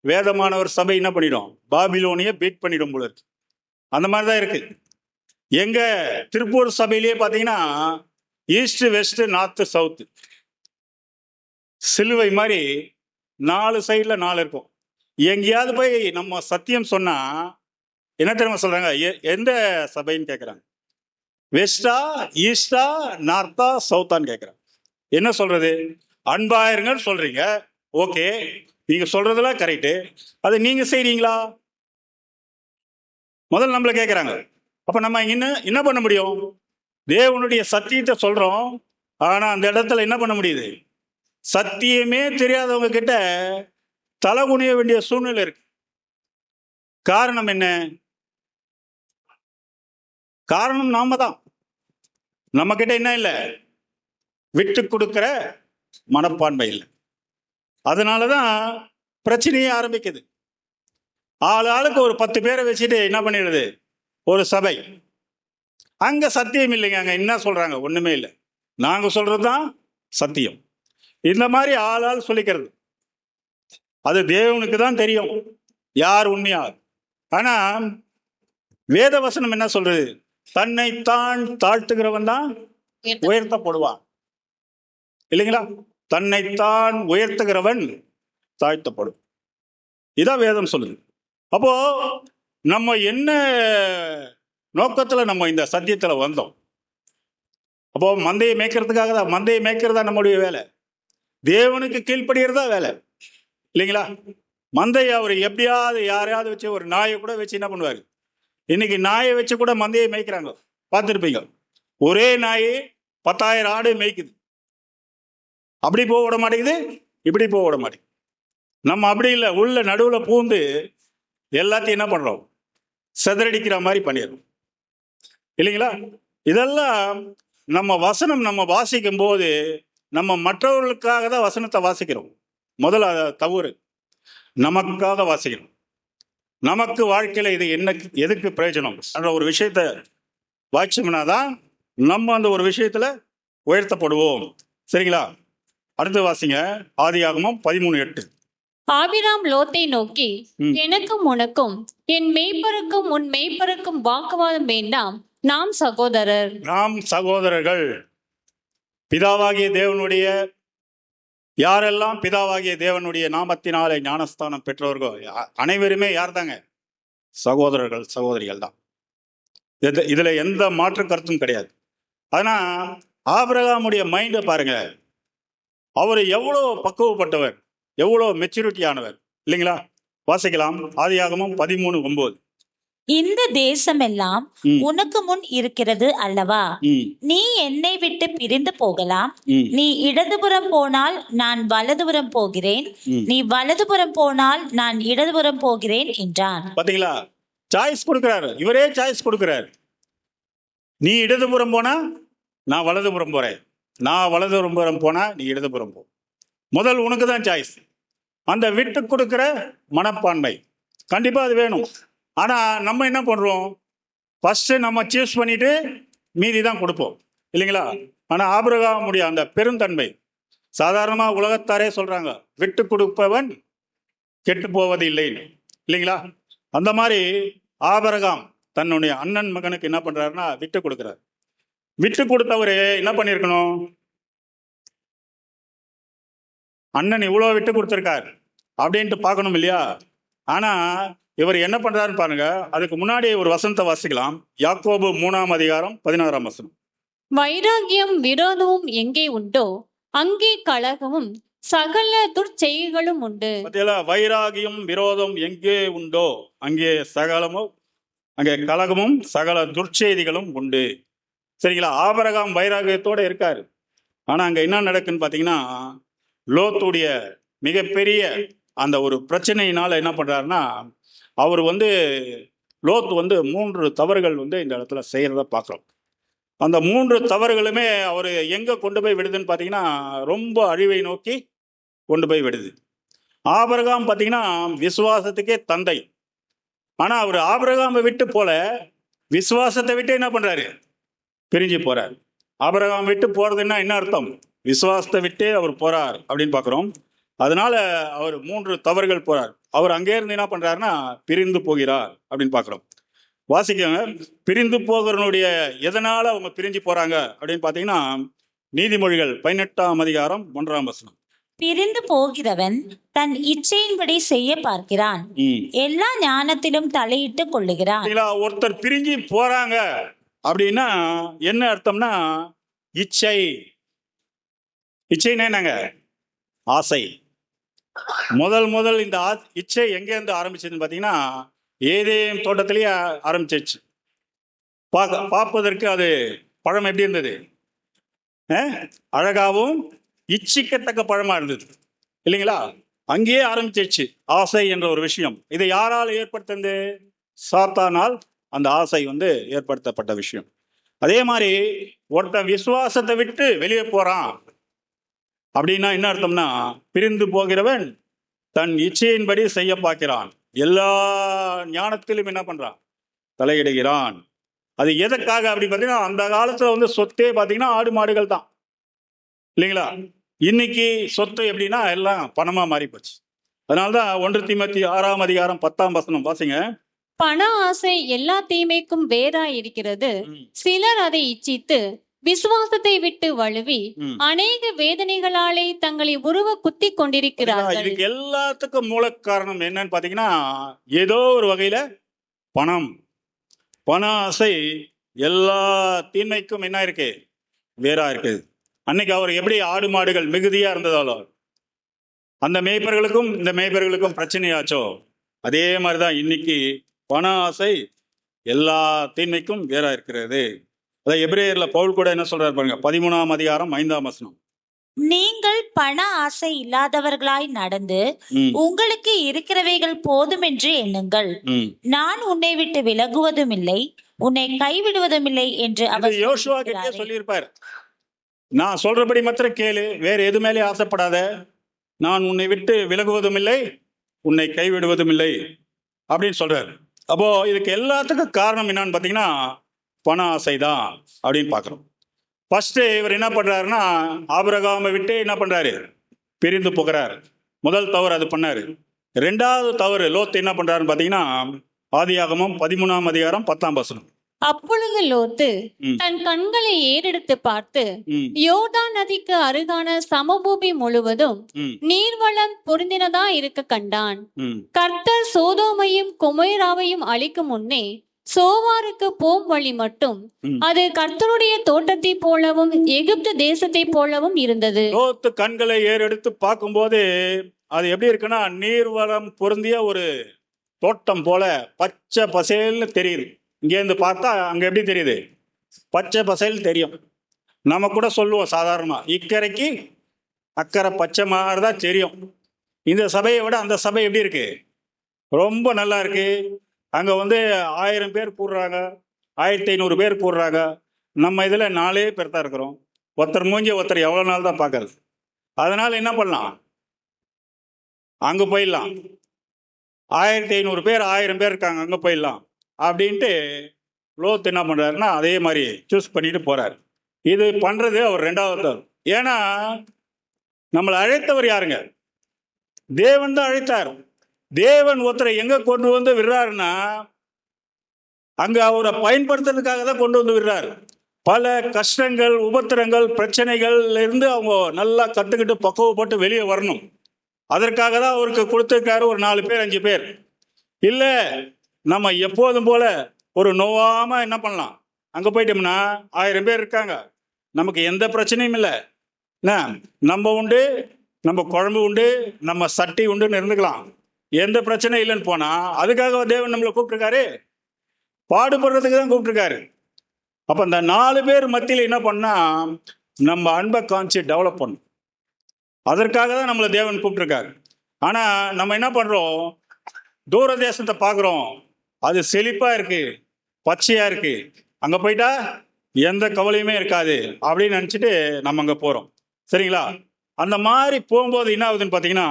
வேதமானவர் சபை என்ன பண்ணிடும், பாபிலோனிய பீட் பண்ணிடும் போல இருக்கு. அந்த மாதிரி தான் இருக்கு. எங்க திருப்பூர் சபையிலேயே பார்த்தீங்கன்னா ஈஸ்ட் வெஸ்ட் நார்த்து சவுத்து சிலுவை மாதிரி 4 சைட்ல 4 இருக்கும். எங்கேயாவது போய் நம்ம சத்தியம் சொன்னா என்ன தெரியுமா சொல்றாங்க, எந்த சபைன்னு கேட்குறாங்க, வெஸ்டா ஈஸ்டா நார்த்தா சவுத்தான்னு கேட்குறாங்க. என்ன சொல்றது, அன்பாயிருங்கன்னு சொல்றீங்க, ஓகே, நீங்க சொல்றதெல்லாம் கரெக்டு, அதை நீங்க செய்றீங்களா முதல்ல நம்மள கேட்குறாங்க. அப்ப நம்ம என்ன பண்ண முடியும், தேவனுடைய சத்தியத்தை சொல்றோம், ஆனா அந்த இடத்துல என்ன பண்ண முடியுது, சத்தியமே தெரியாதவங்க கிட்ட தலை குனிய வேண்டிய சூழ்நிலை இருக்கு. காரணம் என்ன, காரணம் நாம தான். நம்ம கிட்ட என்ன இல்லை, விட்டு கொடுக்கிற மனப்பான்மை இல்லை. அதனாலதான் பிரச்சனையே ஆரம்பிக்குது. ஆளுக்கு ஒரு 10 பேரை வச்சுட்டு என்ன பண்ணிடுது ஒரு சபை. அங்க சத்தியம் இல்லைங்க, அங்க என்ன சொல்றாங்க, ஒண்ணுமே இல்லை, நாங்க சொல்றதுதான் சத்தியம். இந்த மாதிரி ஆளால் சொல்லிக்கிறது, அது தேவனுக்கு தான் தெரியும் யார் உண்மையா. ஆனா வேத வசனம் என்ன சொல்றது, தன்னைத்தான் தாழ்த்துகிறவன் தான் உயர்த்தப்படுவான் இல்லைங்களா? தன்னைத்தான் உயர்த்துகிறவன் தாழ்த்தப்படும், இதான் வேதம் சொல்லுது. அப்போ நம்ம என்ன நோக்கத்துல நம்ம இந்த சத்தியத்துல வந்தோம், அப்போ மந்தையை மேய்க்கிறதுக்காக தான். மந்தையை மேய்க்கிறதா நம்முடைய வேலை, தேவனுக்கு கீழ்ப்படுகிறதா வேலை இல்லைங்களா? மந்தையை அவர் எப்படியாவது யாரையாவது வச்சு, ஒரு நாயை கூட வச்சு என்ன பண்ணுவாரு, இன்னைக்கு நாயை வச்சு கூட மந்தையை மேய்க்கிறாங்க, பார்த்துருப்பீங்க. ஒரே நாயை 10,000 ஆடு மேய்க்குது, அப்படி போக விட மாட்டேங்குது, இப்படி போக விட மாட்டேங்குது. நம்ம அப்படி இல்லை, உள்ள நடுவில் பூந்து எல்லாத்தையும் என்ன பண்றோம், சிதறடிக்கிற மாதிரி பண்ணிடுறோம் இல்லைங்களா? இதெல்லாம் நம்ம வசனம் நம்ம வாசிக்கும் போது நம்ம மற்றவர்களுக்காக தான் வசனத்தை வாசிக்கிறோம். முதல்ல தவறு, நமக்காக வாசிக்கிறோம். நமக்கு வாழ்க்கையில இது என்ன, எதுக்கு பிரயோஜனம் என்ற ஒரு விஷயத்த வாட்சியம்னா தான் நம்ம அந்த ஒரு விஷயத்துல உயர்த்தப்படுவோம். சரிங்களா? அடுத்து வாசிங்க, ஆதியாகமம் 13:8. ஆபிராம் லோத்தை நோக்கி, எனக்கும் உனக்கும் என் மேய்ப்பருக்கும் உன் மேய்ப்பருக்கும் வாக்குவாதம் வேண்டாம், நாம் சகோதரர். நாம் சகோதரர்கள். பிதாவாகிய தேவனுடைய, யாரெல்லாம் பிதாவாகிய தேவனுடைய நாமத்தினாலே ஞானஸ்தானம் பெற்றவர்கள் அனைவருமே யார் தாங்க, சகோதரர்கள் சகோதரிகள் தான். இதுல எந்த மாற்று கருத்தும் கிடையாது. ஆனா ஆபிரகாமுடைய மைண்டை பாருங்க, அவர் எவ்வளோ பக்குவப்பட்டவர், எவ்வளோ மெச்சூரிட்டி ஆனவர் இல்லைங்களா? வாசிக்கலாம், ஆதியாகமம் 13:9. இந்த தேசமெல்லாம் உனக்கு முன் இருக்கிறது அல்லவா, நீ என்னை விட்டு பிரிந்து போகலாம், நீ இடதுபுறம் போனால் நான் வலதுபுறம் போகிறேன், நீ வலதுபுறம் போனால் நான் இடதுபுறம் போகிறேன் என்றான். பாத்தீங்களா, சாய்ஸ் கொடுக்கிறாரு, இவரே சாய்ஸ் கொடுக்கிறாரு. நீ இடதுபுறம் போனா நான் வலதுபுறம் போறேன், நான் வலதுபுறம் போனா நீ இடதுபுறம் போ. முதல் உனக்கு தான் சாய்ஸ். அந்த விட்டு கொடுக்கிற மனப்பான்மை கண்டிப்பா அது வேணும். ஆனா நம்ம என்ன பண்றோம், ஃபர்ஸ்ட் நம்ம சூஸ் பண்ணிட்டு மீதி தான் கொடுப்போம் இல்லைங்களா? ஆனா ஆபிரகாமுடைய அந்த பெருந்தன்மை, சாதாரணமா உலகத்தாரே சொல்றாங்க, விட்டு கொடுப்பவன் கெட்டு போவது இல்லைன்னு இல்லைங்களா? அந்த மாதிரி ஆபிரகாம் தன்னுடைய அண்ணன் மகனுக்கு என்ன பண்றாருன்னா விட்டு கொடுக்கிறார். விட்டு கொடுத்தவரு என்ன பண்ணிருக்கணும், அண்ணன் இவ்வளோ விட்டு கொடுத்துருக்கார் அப்படின்ட்டு பார்க்கணும் இல்லையா? ஆனா இவர் என்ன பண்றாருன்னு பாருங்க. அதுக்கு முன்னாடி ஒரு வசனத்தை வாசிக்கலாம், யாக்கோபு 3:16. வைராகியம் விரோதமும் எங்கே உண்டோ அங்கே கலகமும் சகல துர்ச்செய்களும் உண்டு. வைராகியம் விரோதம் எங்கே உண்டோ அங்கே சகலமும், அங்கே கலகமும் சகல துர்ச்செய்திகளும் உண்டு. சரிங்களா? ஆபிரகாம் வைராகியத்தோட இருக்காரு. ஆனா அங்க என்ன நடக்குன்னு பாத்தீங்கன்னா, லோத்துடைய மிகப்பெரிய அந்த ஒரு பிரச்சனையினால என்ன பண்றாருன்னா, அவர் வந்து லோத் வந்து 3 தவறுகள் வந்து இந்த இடத்துல செய்கிறத பார்க்குறோம். அந்த 3 தவறுகளுமே அவர் எங்கே கொண்டு போய் விடுதுன்னு பார்த்தீங்கன்னா ரொம்ப அழிவை நோக்கி கொண்டு போய் விடுது. ஆபிரகாம் பார்த்தீங்கன்னா விசுவாசத்துக்கே தந்தை. ஆனால் அவர் ஆபிரகாமை விட்டு போல விசுவாசத்தை விட்டு என்ன பண்ணுறாரு? பிரிஞ்சு போகிறார். ஆபிரகாம் விட்டு போகிறதுன்னா என்ன அர்த்தம்? விசுவாசத்தை விட்டே அவர் போகிறார் அப்படின்னு பார்க்குறோம். அதனால அவர் 3 தவறுகள் போகிறார். அவர் அங்கே இருந்து என்ன பண்ணுறாருன்னா பிரிந்து போகிறார் அப்படின்னு பார்க்குறோம். வாசிக்கங்க, பிரிந்து போகிறனுடைய எதனால் அவங்க பிரிஞ்சு போகிறாங்க அப்படின்னு பார்த்தீங்கன்னா நீதிமொழிகள் 18ஆம் அதிகாரம் 1ஆம் வசனம். பிரிந்து போகிறவன் தன் இச்சையின்படி செய்ய பார்க்கிறான், எல்லா ஞானத்திலும் தலையிட்டு கொள்ளுகிறான். ஒருத்தர் பிரிஞ்சு போறாங்க அப்படின்னா என்ன அர்த்தம்னா இச்சை. இச்சைன்னா என்னங்க? ஆசை. முதல் இந்த இச்சை எங்க இருந்து ஆரம்பிச்சதுன்னு பார்த்தீங்கன்னா ஏதேன் தோட்டத்திலேயே ஆரம்பிச்சிச்சு. பார்ப்பதற்கு அது பழம் எப்படி இருந்தது? அழகாகவும் இச்சிக்கத்தக்க பழமா இருந்தது இல்லைங்களா? அங்கேயே ஆரம்பிச்சிச்சு ஆசை என்ற ஒரு விஷயம். இதை யாரால் ஏற்படுத்தது? சாத்தானால் அந்த ஆசை வந்து ஏற்படுத்தப்பட்ட விஷயம். அதே மாதிரி ஒருத்தன் விசுவாசத்தை விட்டு வெளியே போறான் அப்படின்னா என்ன அர்த்தம்னா பிரிந்து போகிறவன் தன் இச்சையின்படி செய்ய பார்க்கிறான், எல்லா ஞானத்திலும் என்ன பண்றான்? தலையிடுகிறான். அது எதற்காக அப்படின்னு பார்த்தீங்கன்னா அந்த காலத்துல வந்து சொத்தே பார்த்தீங்கன்னா ஆடு மாடுகள் தான் இல்லைங்களா? இன்னைக்கு சொத்து எப்படின்னா எல்லாம் பணமா மாறி போச்சு. அதனால்தான் 1 தீமோத்தேயு 6ஆம் அதிகாரம் 10ஆம் வசனம் வாசிங்க. பண ஆசை எல்லா தீமைக்கும் வேறாய் இருக்கிறது. சிலர் அதை இச்சித்து விசுவாசத்தை விட்டு வழுவி அநேக வேதனைகளாலே தங்களை உருவ குத்தி கொண்டிருக்கிறார்கள். இதுக்கு எல்லாத்துக்கும் மூல காரணம் என்னன்னு பாத்தீங்கன்னா ஏதோ ஒரு வகையில பண ஆசை எல்லா தீமைக்கும் என்ன இருக்கு? வேறா இருக்குது. அன்னைக்கு அவர் எப்படி ஆடு மாடுகள் மிகுதியா இருந்ததாலோ அந்த மேய்ப்பர்களுக்கும் இந்த மேய்ப்பர்களுக்கும் பிரச்சனையாச்சோ அதே மாதிரிதான் இன்னைக்கு பண ஆசை எல்லா தீமைக்கும் வேறா இருக்கிறது. அதான் எபிரேயர்ல பவுல் கூட என்ன சொல்றாரு பாருங்க, 13ஆம் அதிகாரம் 5ஆம் வசனம். நீங்கள் பண ஆசை இல்லாதவர்களாய் நடந்து உங்களுக்கு இருக்கிறவைகள் போதும் என்று எண்ணுங்கள். நான் உன்னை விட்டு விலகுவதும் இல்லை, உன்னை கைவிடுவதும் இல்லை என்று அவர் யோசுவா கிட்டே சொல்லியிருப்பார். நான் சொல்றபடி மாத்திரம் கேளு, வேற எது மேலே ஆசைப்படாத, நான் உன்னை விட்டு விலகுவதும் இல்லை, உன்னை கைவிடுவதும் இல்லை அப்படின்னு சொல்றாரு. அப்போ இதுக்கு எல்லாத்துக்கும் காரணம் என்னன்னு பார்த்தீங்கன்னா பண ஆசை தான் அப்படின்னு பார்க்குறோம். ஃபர்ஸ்ட் இவர் என்ன பண்றாருன்னா ஆபிரகாமை விட்டு என்ன பண்றாரு? பிரிந்து போகிறார். முதல் தவறு அது பண்ணாரு. 2வது தவறு லோத் என்ன பண்றாருன்னு பார்த்தீங்கன்னா ஆதியாகமம் 13ஆம் அதிகாரம் 10ஆம் வசனம். அப்பொழுது லோத்து தன் கண்களை ஏறெடுத்து பார்த்து யோர்தான் நதிக்கு அருகான சமபூமி முழுவதும் நீர்வளம் பொருந்தினதா இருக்க கண்டான். கர்த்தர் சோதோமையும் கொமோராவையும் அழிக்கும் முன்னே சோவாருக்கு போம் வழி மட்டும் அது கர்த்தருடைய தோட்டத்தை போலவும் எகிப்து தேசத்தை போலவும் இருந்தது. லோத்து கண்களை ஏறெடுத்து பார்க்கும்போது அது எப்படி இருக்குன்னா நீர்வளம் பொருந்திய ஒரு தோட்டம் போல பச்சை பசேல்னு தெரியுது. இங்கேருந்து பார்த்தா அங்கே எப்படி தெரியுது? பச்சை பசேல் தெரியும். நம்ம கூட சொல்லுவோம் சாதாரணமாக இக்கரைக்கு அக்கறை பச்சை மாதிரி தான் தெரியும். இந்த சபையை விட அந்த சபை எப்படி இருக்கு? ரொம்ப நல்லா இருக்கு. அங்கே வந்து 1000 பேர் கூடுறாங்க, 1500 பேர் கூடுறாங்க. நம்ம இதில் 4 பேர் தான் இருக்கிறோம். ஒருத்தர் மூஞ்சி ஒருத்தர் எவ்வளோ நாள் தான் பார்க்கறது. அதனால் என்ன பண்ணலாம்? அங்கே போயிடலாம். 1500 பேர் 1000 பேர் இருக்காங்க, அங்கே போயிடலாம் அப்படின்ட்டு லோத் என்ன பண்ணுறாருன்னா அதே மாதிரி சூஸ் பண்ணிட்டு போகிறார். இது பண்ணுறது அவர் 2வது தவறு. ஏன்னா நம்மளை அழைத்தவர் யாருங்க? தேவன் தான் அழைத்தார். தேவன் ஒருத்தரை எங்கே கொண்டு வந்து விடுறாருன்னா அங்கே அவரை பயன்படுத்துறதுக்காக தான் கொண்டு வந்து விடுறாரு. பல கஷ்டங்கள், உபத்திரங்கள், பிரச்சனைகள் இருந்து அவங்க நல்லா கற்றுக்கிட்டு பக்குவப்பட்டு வெளியே வரணும். அதற்காக தான் அவருக்கு கொடுத்துருக்காரு ஒரு 4 பேர் 5 பேர். இல்லை நம்ம எப்போதும் போல ஒரு நோவாமல் என்ன பண்ணலாம்? அங்கே போயிட்டோம்னா 1000 பேர் இருக்காங்க, நமக்கு எந்த பிரச்சனையும் இல்லை. நம்ம உண்டு, நம்ம குழம்பு உண்டு, நம்ம சட்டி உண்டுன்னு இருந்துக்கலாம், எந்த பிரச்சனையும் இல்லைன்னு போனால் அதுக்காக தேவன் நம்மளை கூப்பிட்டுருக்காரு, பாடுபடுறதுக்கு தான் கூப்பிட்டுருக்காரு. அப்போ இந்த 4 பேர் மத்தியில் என்ன பண்ணால் நம்ம அன்பை காமிச்சு டெவலப் பண்ணணும். அதற்காக தான் நம்மளை தேவன் கூப்பிட்டுருக்காரு. ஆனால் நம்ம என்ன பண்ணுறோம்? தூர தேசத்தை பார்க்குறோம், அது செழிப்பா இருக்கு, பச்சையா இருக்கு, அங்க போயிட்டா எந்த கவலையுமே இருக்காது அப்படின்னு நினைச்சிட்டு நம்ம அங்க போறோம். சரிங்களா? அந்த மாதிரி போகும்போது என்ன ஆகுதுன்னு பாத்தீங்கன்னா,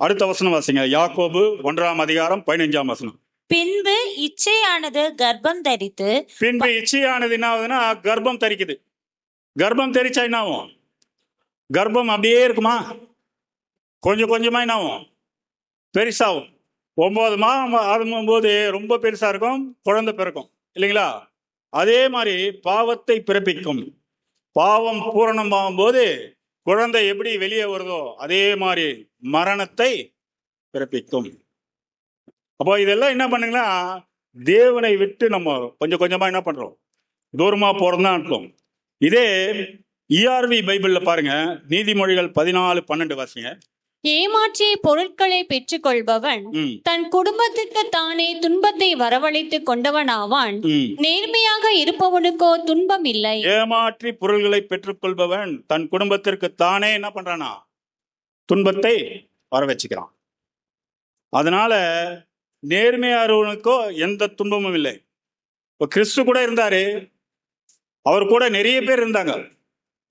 அடுத்த வசனம் வாசிங்க. யாக்கோபு 1ஆம் அதிகாரம் 15ஆம் வசனம். பின்பு இச்சையானது கர்ப்பம் தரித்து பின்பு இச்சையானது என்ன ஆகுதுன்னா கர்ப்பம் தரிக்குது. கர்ப்பம் தெரிச்சா என்ன ஆகும்? கர்ப்பம் அப்படியே இருக்குமா? கொஞ்சம் கொஞ்சமா என்ன ஆகும்? பெருசாகும். 9 மாதம் ஆகும்போது ரொம்ப பெருசா இருக்கும், குழந்தை பிறக்கும் இல்லைங்களா? அதே மாதிரி பாவத்தை பிறப்பிக்கும். பாவம் பூரணமாகும் போது குழந்தை எப்படி வெளியே வருதோ அதே மாதிரி மரணத்தை பிறப்பிக்கும். அப்போ இதெல்லாம் என்ன பண்ணுங்கன்னா, தேவனை விட்டு நம்ம கொஞ்சம் கொஞ்சமா என்ன பண்றோம்? தூரமா போறோம்தான் அர்த்தம். இதே ERV பைபிள்ல பாருங்க, நீதிமொழிகள் 14:12 வாசிங்க. ஏமாற்றிய பொருட்களை பெற்றுக்கொள்பவன் தன் குடும்பத்துக்கு தானே துன்பத்தை வரவழைத்து கொண்டவனாவான். நேர்மையாக இருப்பவனுக்கோ துன்பம் இல்லை. ஏமாற்றி பொருள்களை பெற்றுக்கொள்பவன் தன் குடும்பத்திற்கு தானே என்ன பண்றானா? துன்பத்தை வர வச்சுக்கிறான். அதனால நேர்மையானவனுக்கோ எந்த துன்பமும் இல்லை. இப்போ கிறிஸ்து கூட இருந்தாரு, அவர் கூட நிறைய பேர் இருந்தாங்க,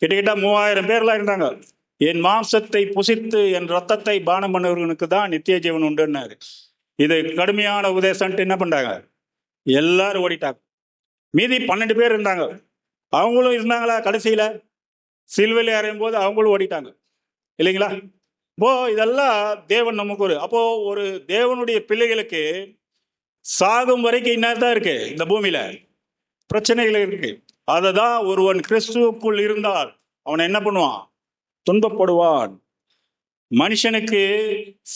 கிட்டத்தட்ட 3000 பேர்லாம் இருந்தாங்க. என் மாம்சத்தை புசித்து என் ரத்தத்தை பானம் பண்ணவர்களுக்கு தான் நித்திய ஜீவன் உண்டுன்னாரு. இது கடுமையான உபதேசம்ட்டு என்ன பண்றாங்க? எல்லாரும் ஓடிட்டாங்க. மீதி 12 பேர் இருந்தாங்க, அவங்களும் இருந்தாங்களா? கடைசியில சிலுவையில் அறையும் போது அவங்களும் ஓடிட்டாங்க இல்லைங்களா? இப்போ இதெல்லாம் தேவன் நமக்கு அப்போ ஒரு தேவனுடைய பிள்ளைகளுக்கு சாகும் வரைக்கும் என்னதான் இருக்கு? இந்த பூமியில பிரச்சனைகள் இருக்கு. அதை தான் ஒருவன் கிறிஸ்துவுக்குள் இருந்தால் அவன் என்ன பண்ணுவான்? துன்பப்படுவான். மனுஷனுக்கு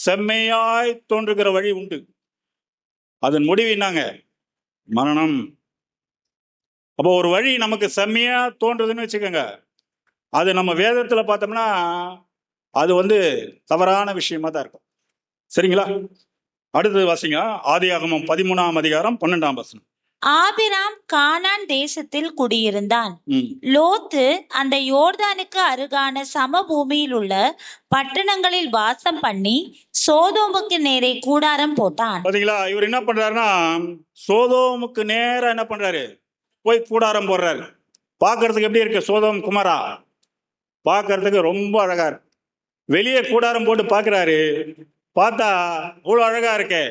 செம்மையாய் தோன்றுகிற வழி உண்டு, அதன் முடிவு என்னங்க? மரணம். அப்போ ஒரு வழி நமக்கு செம்மையா தோன்றுதுன்னு வச்சுக்கோங்க, அது நம்ம வேதத்துல பார்த்தோம்னா அது தவறான விஷயமா தான் இருக்கும். சரிங்களா? அடுத்தது வாசிங்க. ஆதியாகமம் 13ஆம் அதிகாரம் 12ஆம் வசனம். ஆபிராம் கானான் தேசத்தில் குடியிருந்தான். லோத்து அந்த யோர்தானுக்கு அருகான சமபூமியில் உள்ள பட்டணங்களில் வாசம் பண்ணி சோதோமுக்கு நேரே கூடாரம் போட்டான். பாத்தீங்களா? இவர் என்ன பண்றாருன்னா, சோதோமுக்கு நேரா என்ன பண்றாரு? போய் கூடாரம் போடுறாரு. பார்க்கறதுக்கு எப்படி இருக்கு சோதோம் குமாரா? பார்க்கறதுக்கு ரொம்ப அழகா இருக்கு. வெளியே கூடாரம் போட்டு பார்க்குறாரு, பார்த்தா இவ்வளோ அழகா இருக்கே,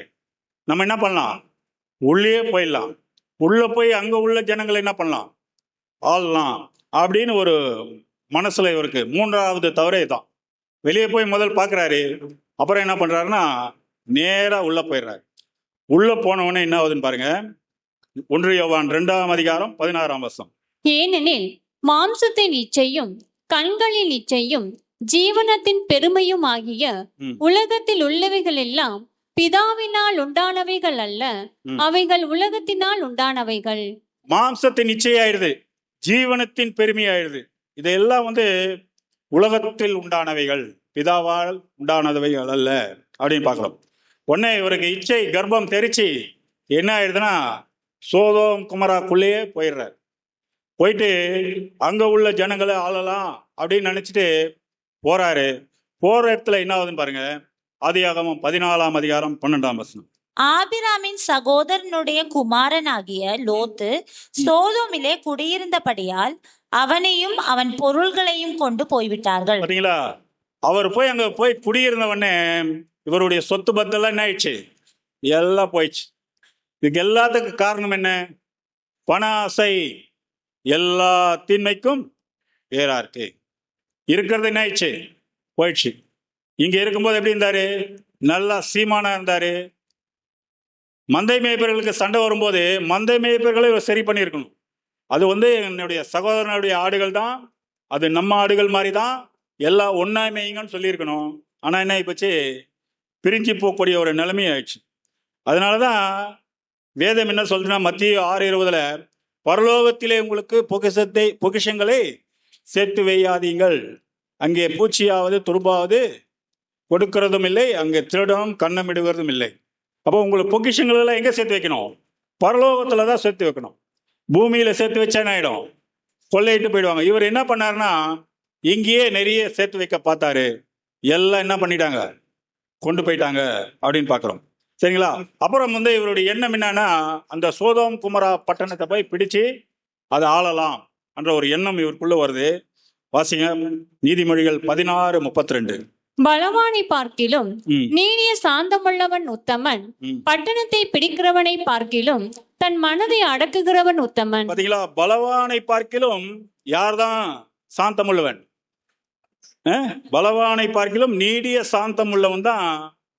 நம்ம என்ன பண்ணலாம்? உள்ளே போயிடலாம், உள்ள போய் அங்க உள்ள ஜனங்களை என்ன பண்ணலாம்? ஆளலாம் அப்படின்னு ஒரு மனசுல இவருக்கு 3வது தவறே தான். வெளியே போய் முதல் பார்க்குறாரு, அப்புறம் என்ன பண்றாருன்னா நேரா உள்ள போயிடுறாரு. உள்ள போனவொடனே என்ன ஆகுதுன்னு பாருங்க. 1 யோவான் 2ஆம் அதிகாரம் 16ஆம் வசனம். ஏனெனில் மாம்சத்தின் இச்சையும் கண்களின் இச்சையும் ஜீவனத்தின் பெருமையும் ஆகிய உலகத்தில் உள்ளவைகள் எல்லாம் பிதாவினால் உண்டானவைகள் அல்ல, அவைகள் உலகத்தினால் உண்டானவைகள். மாம்சத்தின் நிச்சயாயிருது, ஜீவனத்தின் பெருமையாயிருது. இதெல்லாம் உலகத்தில் உண்டானவைகள், பிதாவால் உண்டானவைகள் அல்ல அப்படின்னு பார்க்கலாம். உடனே இவருக்கு இச்சை கர்ப்பம் தெரிச்சு என்ன ஆயிடுதுன்னா சோதோம் குமராக்குள்ளேயே போயிடுறாரு. போயிட்டு அங்க உள்ள ஜனங்களை ஆளலாம் அப்படின்னு நினைச்சிட்டு போறாரு. போற இடத்துல என்ன ஆகுதுன்னு பாருங்க. ஆதியாகமம் 14ஆம் அதிகாரம் 12ஆம் வசனம். ஆபிராமின் சகோதரனுடைய குமாரனாகிய லோத்து சோதோமிலே குடியிருந்தபடியால் அவனையும் அவன் பொருள்களையும் கொண்டு போய்விட்டார்கள். பாத்தீங்களா? அவர் போய் அங்க போய் குடியிருந்தவொடனே இவருடைய சொத்து பத்தெல்லாம் என்ன ஆயிடுச்சு? எல்லாம் போயிடுச்சு. இதுக்கு எல்லாத்துக்கும் காரணம் என்ன? பண ஆசை. எல்லா தீன்மைக்கும் வேறா இருக்கு. இருக்கிறது என்ன ஆயிடுச்சு? போயிடுச்சு. இங்க இருக்கும்போது எப்படி இருந்தாரு? நல்லா சீமானா இருந்தாரு. மந்தை மேய்ப்பர்களுக்கு சண்டை வரும்போது மந்தை மேய்ப்பர்களை சரி பண்ணியிருக்கணும். அது என்னுடைய சகோதரனுடைய ஆடுகள் தான், அது நம்ம ஆடுகள் மாதிரி தான், எல்லாம் ஒன்னா மேய்ங்கன்னு சொல்லியிருக்கணும். ஆனா என்ன ஆயிப்போச்சு? பிரிஞ்சு போகக்கூடிய ஒரு நிலைமை ஆயிடுச்சு. அதனாலதான் வேதம் என்ன சொல்றதுன்னா, மத்திய 6:20 பரலோகத்திலே உங்களுக்கு பொக்கிஷங்களை சேர்த்து வையாதீங்கள், அங்கே பூச்சியாவது துரும்பாவது கொடுக்கிறதும் இல்லை, அங்கே திருடனும் கண்ணமிடுவதும் இல்லை. அப்போ உங்களுக்கு பொக்கிஷங்கள் எல்லாம் எங்க சேர்த்து வைக்கணும்? பரலோகத்துல தான் சேர்த்து வைக்கணும். பூமியில சேர்த்து வச்சா என்ன ஆயிடும்? கொள்ளையிட்டு போயிடுவாங்க. இவர் என்ன பண்ணாருன்னா இங்கேயே நிறைய சேர்த்து வைக்க பார்த்தாரு, எல்லாம் என்ன பண்ணிட்டாங்க? கொண்டு போயிட்டாங்க அப்படின்னு பார்க்குறோம். சரிங்களா? அப்புறம் வந்து இவருடைய எண்ணம் என்னன்னா, அந்த சோதோம் குமரா பட்டணத்தை போய் பிடிச்சு அதை ஆளலாம் என்ற ஒரு எண்ணம் இவருக்குள்ள வருது. வாசிங்க நீதிமொழிகள் 16:32. பலவானை பார்க்கிலும் ம், நீடிய சாந்தமுள்ளவன் உத்தமன். ம். பட்டணத்தை பிடிக்கிறவனை பார்க்கிலும் தன் மனதை அடக்குகிறவன் உத்தமன். பாத்தீங்களா? பலவானை பார்க்கிலும் யார்தான் சாந்தமுள்ளவன்? பலவானை பார்க்கிலும் நீடிய சாந்தம் உள்ளவன் தான்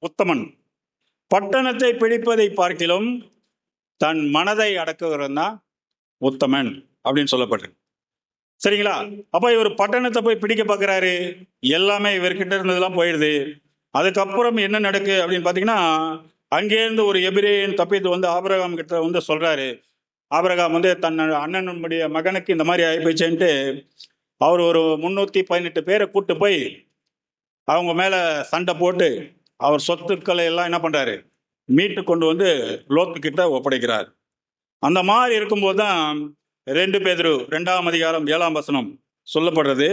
உத்தமன். பட்டணத்தை பிடிப்பதை பார்க்கிலும் தன் மனதை அடக்குகிறவன் தான் உத்தமன் அப்படின்னு சொல்லப்பட்டிருக்கு. சரிங்களா? அப்ப இவர் பட்டணத்தை போய் பிடிக்க பார்க்கிறாரு, எல்லாமே இவர்கிட்ட இருந்ததெல்லாம் போயிடுது. அதுக்கப்புறம் என்ன நடக்கு அப்படின்னு பாத்தீங்கன்னா, அங்கேருந்து ஒரு எபிரேயன் தப்பித்து வந்து ஆபிரகாம் கிட்ட வந்து சொல்றாரு. ஆபிரகாம் வந்து தன் அண்ணனுடைய மகனுக்கு இந்த மாதிரி ஆயிப்போச்சுன்ட்டு அவர் ஒரு 318 பேரை கூட்டு போய் அவங்க மேல சண்டை போட்டு அவர் சொத்துக்களை எல்லாம் என்ன பண்றாரு, மீட்டு கொண்டு வந்து லோத்து கிட்ட ஒப்படைக்கிறார். அந்த மாதிரி இருக்கும்போது தான் 2 பேதுரு 2ஆம் அதிகாரம் 7ஆம் வசனம் சொல்லப்படுறது.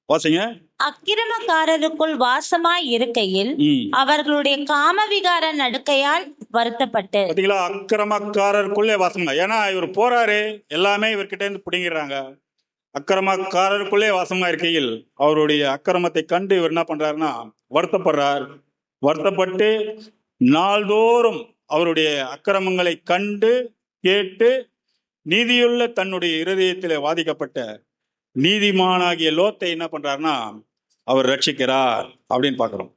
வாசிங்க. அக்கிரமக்காரருக்குள் வாசமாய் இருக்கையில் அவர்களுடைய காமவிகார நடுக்கையால் வருத்தப்பட்டு. பாத்தீங்களா? அக்கிரமக்காரருக்குள்ளே வாசமா. ஏன்னா இவர் போறாரு, எல்லாமே இவர்கிட்ட இருந்து பிடிங்கிறாங்க. அக்கிரமக்காரருக்குள்ளே வாசமா இருக்கையில் அவருடைய அக்கிரமத்தை கண்டு இவர் என்ன பண்றாருன்னா வருத்தப்படுறார். வருத்தப்பட்டு நாள்தோறும் அவருடைய அக்கிரமங்களை கண்டு கேட்டு நீதியுள்ள தன்னுடைய இருதயத்திலே வாதிக்கப்பட்ட நீதிமானாகிய லோத்தை என்ன பண்றாருன்னா அவர் ரட்சிக்கிறார் அப்படின்னு பார்க்கிறோம்.